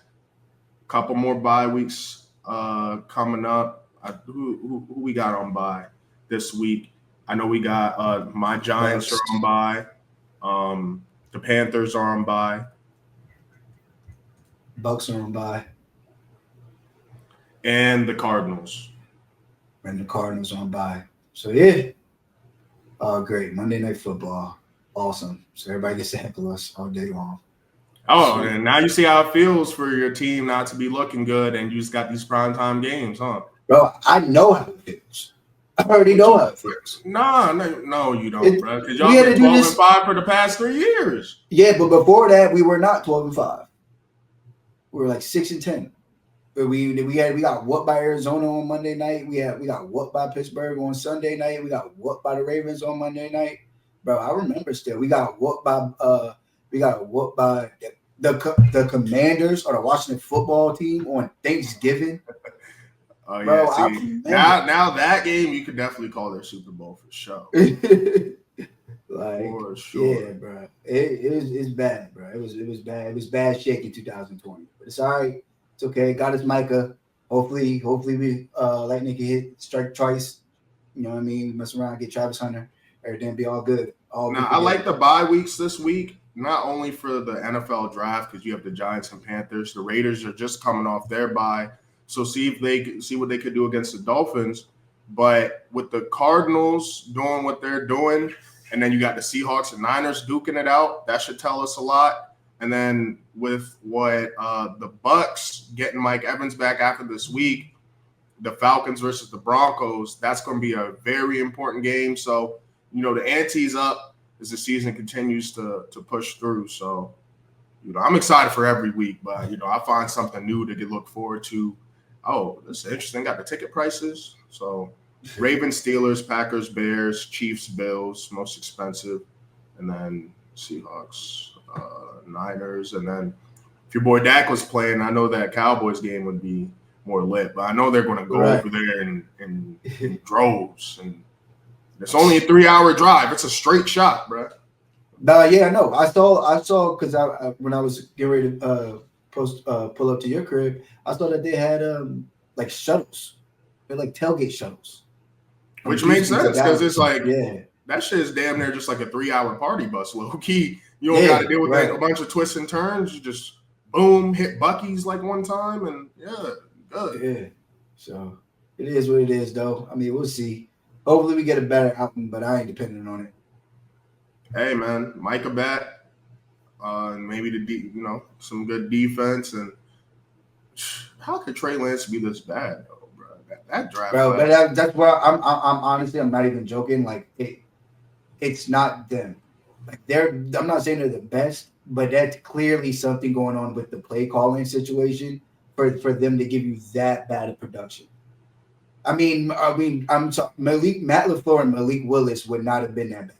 a couple more bye weeks coming up. Who we got on bye this week? I know we got my Giants are on bye. The Panthers are on bye. Bucks are on bye. And the Cardinals. And the Cardinals on bye. So, yeah. Oh, great. Monday Night Football. Awesome. So, everybody gets to heckle us all day long. Oh, and now you see how it feels for your team not to be looking good, and you just got these primetime games, huh? Bro, I know how it feels. I already know how it feels. No, you don't, bro. Because y'all been 12-5 for the past 3 years. Yeah, but before that, we were not 12-5. We were like 6-10. We got whooped by Arizona on Monday night. We got whooped by Pittsburgh on Sunday night. We got whooped by the Ravens on Monday night. Bro, I remember still. We got whooped by the Commanders or the Washington football team on Thanksgiving. Oh yeah, bro, now that game you could definitely call their Super Bowl for sure. For sure. Yeah, bro. It's bad, bro. It was bad. It was bad shake in 2020. But it's all right. It's okay. Got his Micah. Hopefully we Lightning can hit strike twice. You know what I mean? Mess around, get Travis Hunter. Everything be all good. Now I like the bye weeks this week, not only for the NFL draft because you have the Giants and Panthers. The Raiders are just coming off their bye, so see what they could do against the Dolphins. But with the Cardinals doing what they're doing, and then you got the Seahawks and Niners duking it out, that should tell us a lot. And then with what the Bucks getting Mike Evans back after this week, the Falcons versus the Broncos, that's going to be a very important game. So, the ante's up as the season continues to push through. So, I'm excited for every week, but, I find something new to look forward to. Oh, this is interesting. Got the ticket prices. So, Ravens, Steelers, Packers, Bears, Chiefs, Bills, most expensive. And then Seahawks, Niners. And then if your boy Dak was playing, I know that Cowboys game would be more lit. But I know they're going to go over there in droves. And it's only a 3-hour drive. It's a straight shot, bro. Yeah, I know. I saw because when I was getting ready to pull up to your crib, I saw that they had like shuttles. They're like tailgate shuttles. Which makes sense because it's like that shit is damn near just like a 3-hour party bus, low key. You don't got to deal with a bunch of twists and turns. You just boom, hit Buc-ee's like one time, and Good. Yeah. So it is what it is, though. I mean, we'll see. Hopefully, we get a better outcome, but I ain't depending on it. Hey, man, Micah back. And maybe some good defense. And how could Trey Lance be this bad, though, bro? That draft Bro, but class. that's where I'm honestly, I'm not even joking. Like it's not them. Like I'm not saying they're the best, but that's clearly something going on with the play calling situation for them to give you that bad of production. Matt LaFleur and Malik Willis would not have been that bad.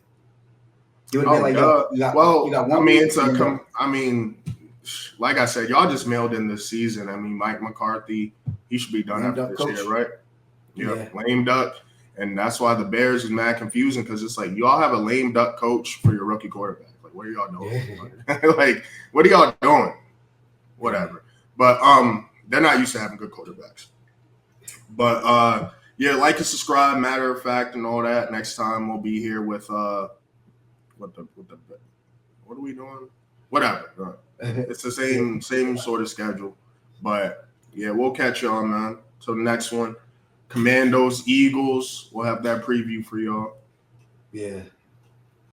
He would have been Oh, like, yo, duh. you Well, got I 1 mean, week. And like I said, y'all just mailed in this season. I mean, Mike McCarthy, he should be done Lame after duck this coach. year, right? Yeah. Lame duck. And that's why the Bears is mad confusing because it's like y'all have a lame duck coach for your rookie quarterback. Like, what are y'all doing? Like, what are y'all doing? Whatever. But they're not used to having good quarterbacks. But yeah, like and subscribe, matter of fact, and all that. Next time we'll be here with what are we doing? Whatever. It's the same sort of schedule. But yeah, we'll catch y'all, man. Till the next one. Commandos, Eagles. We'll have that preview for y'all. Yeah.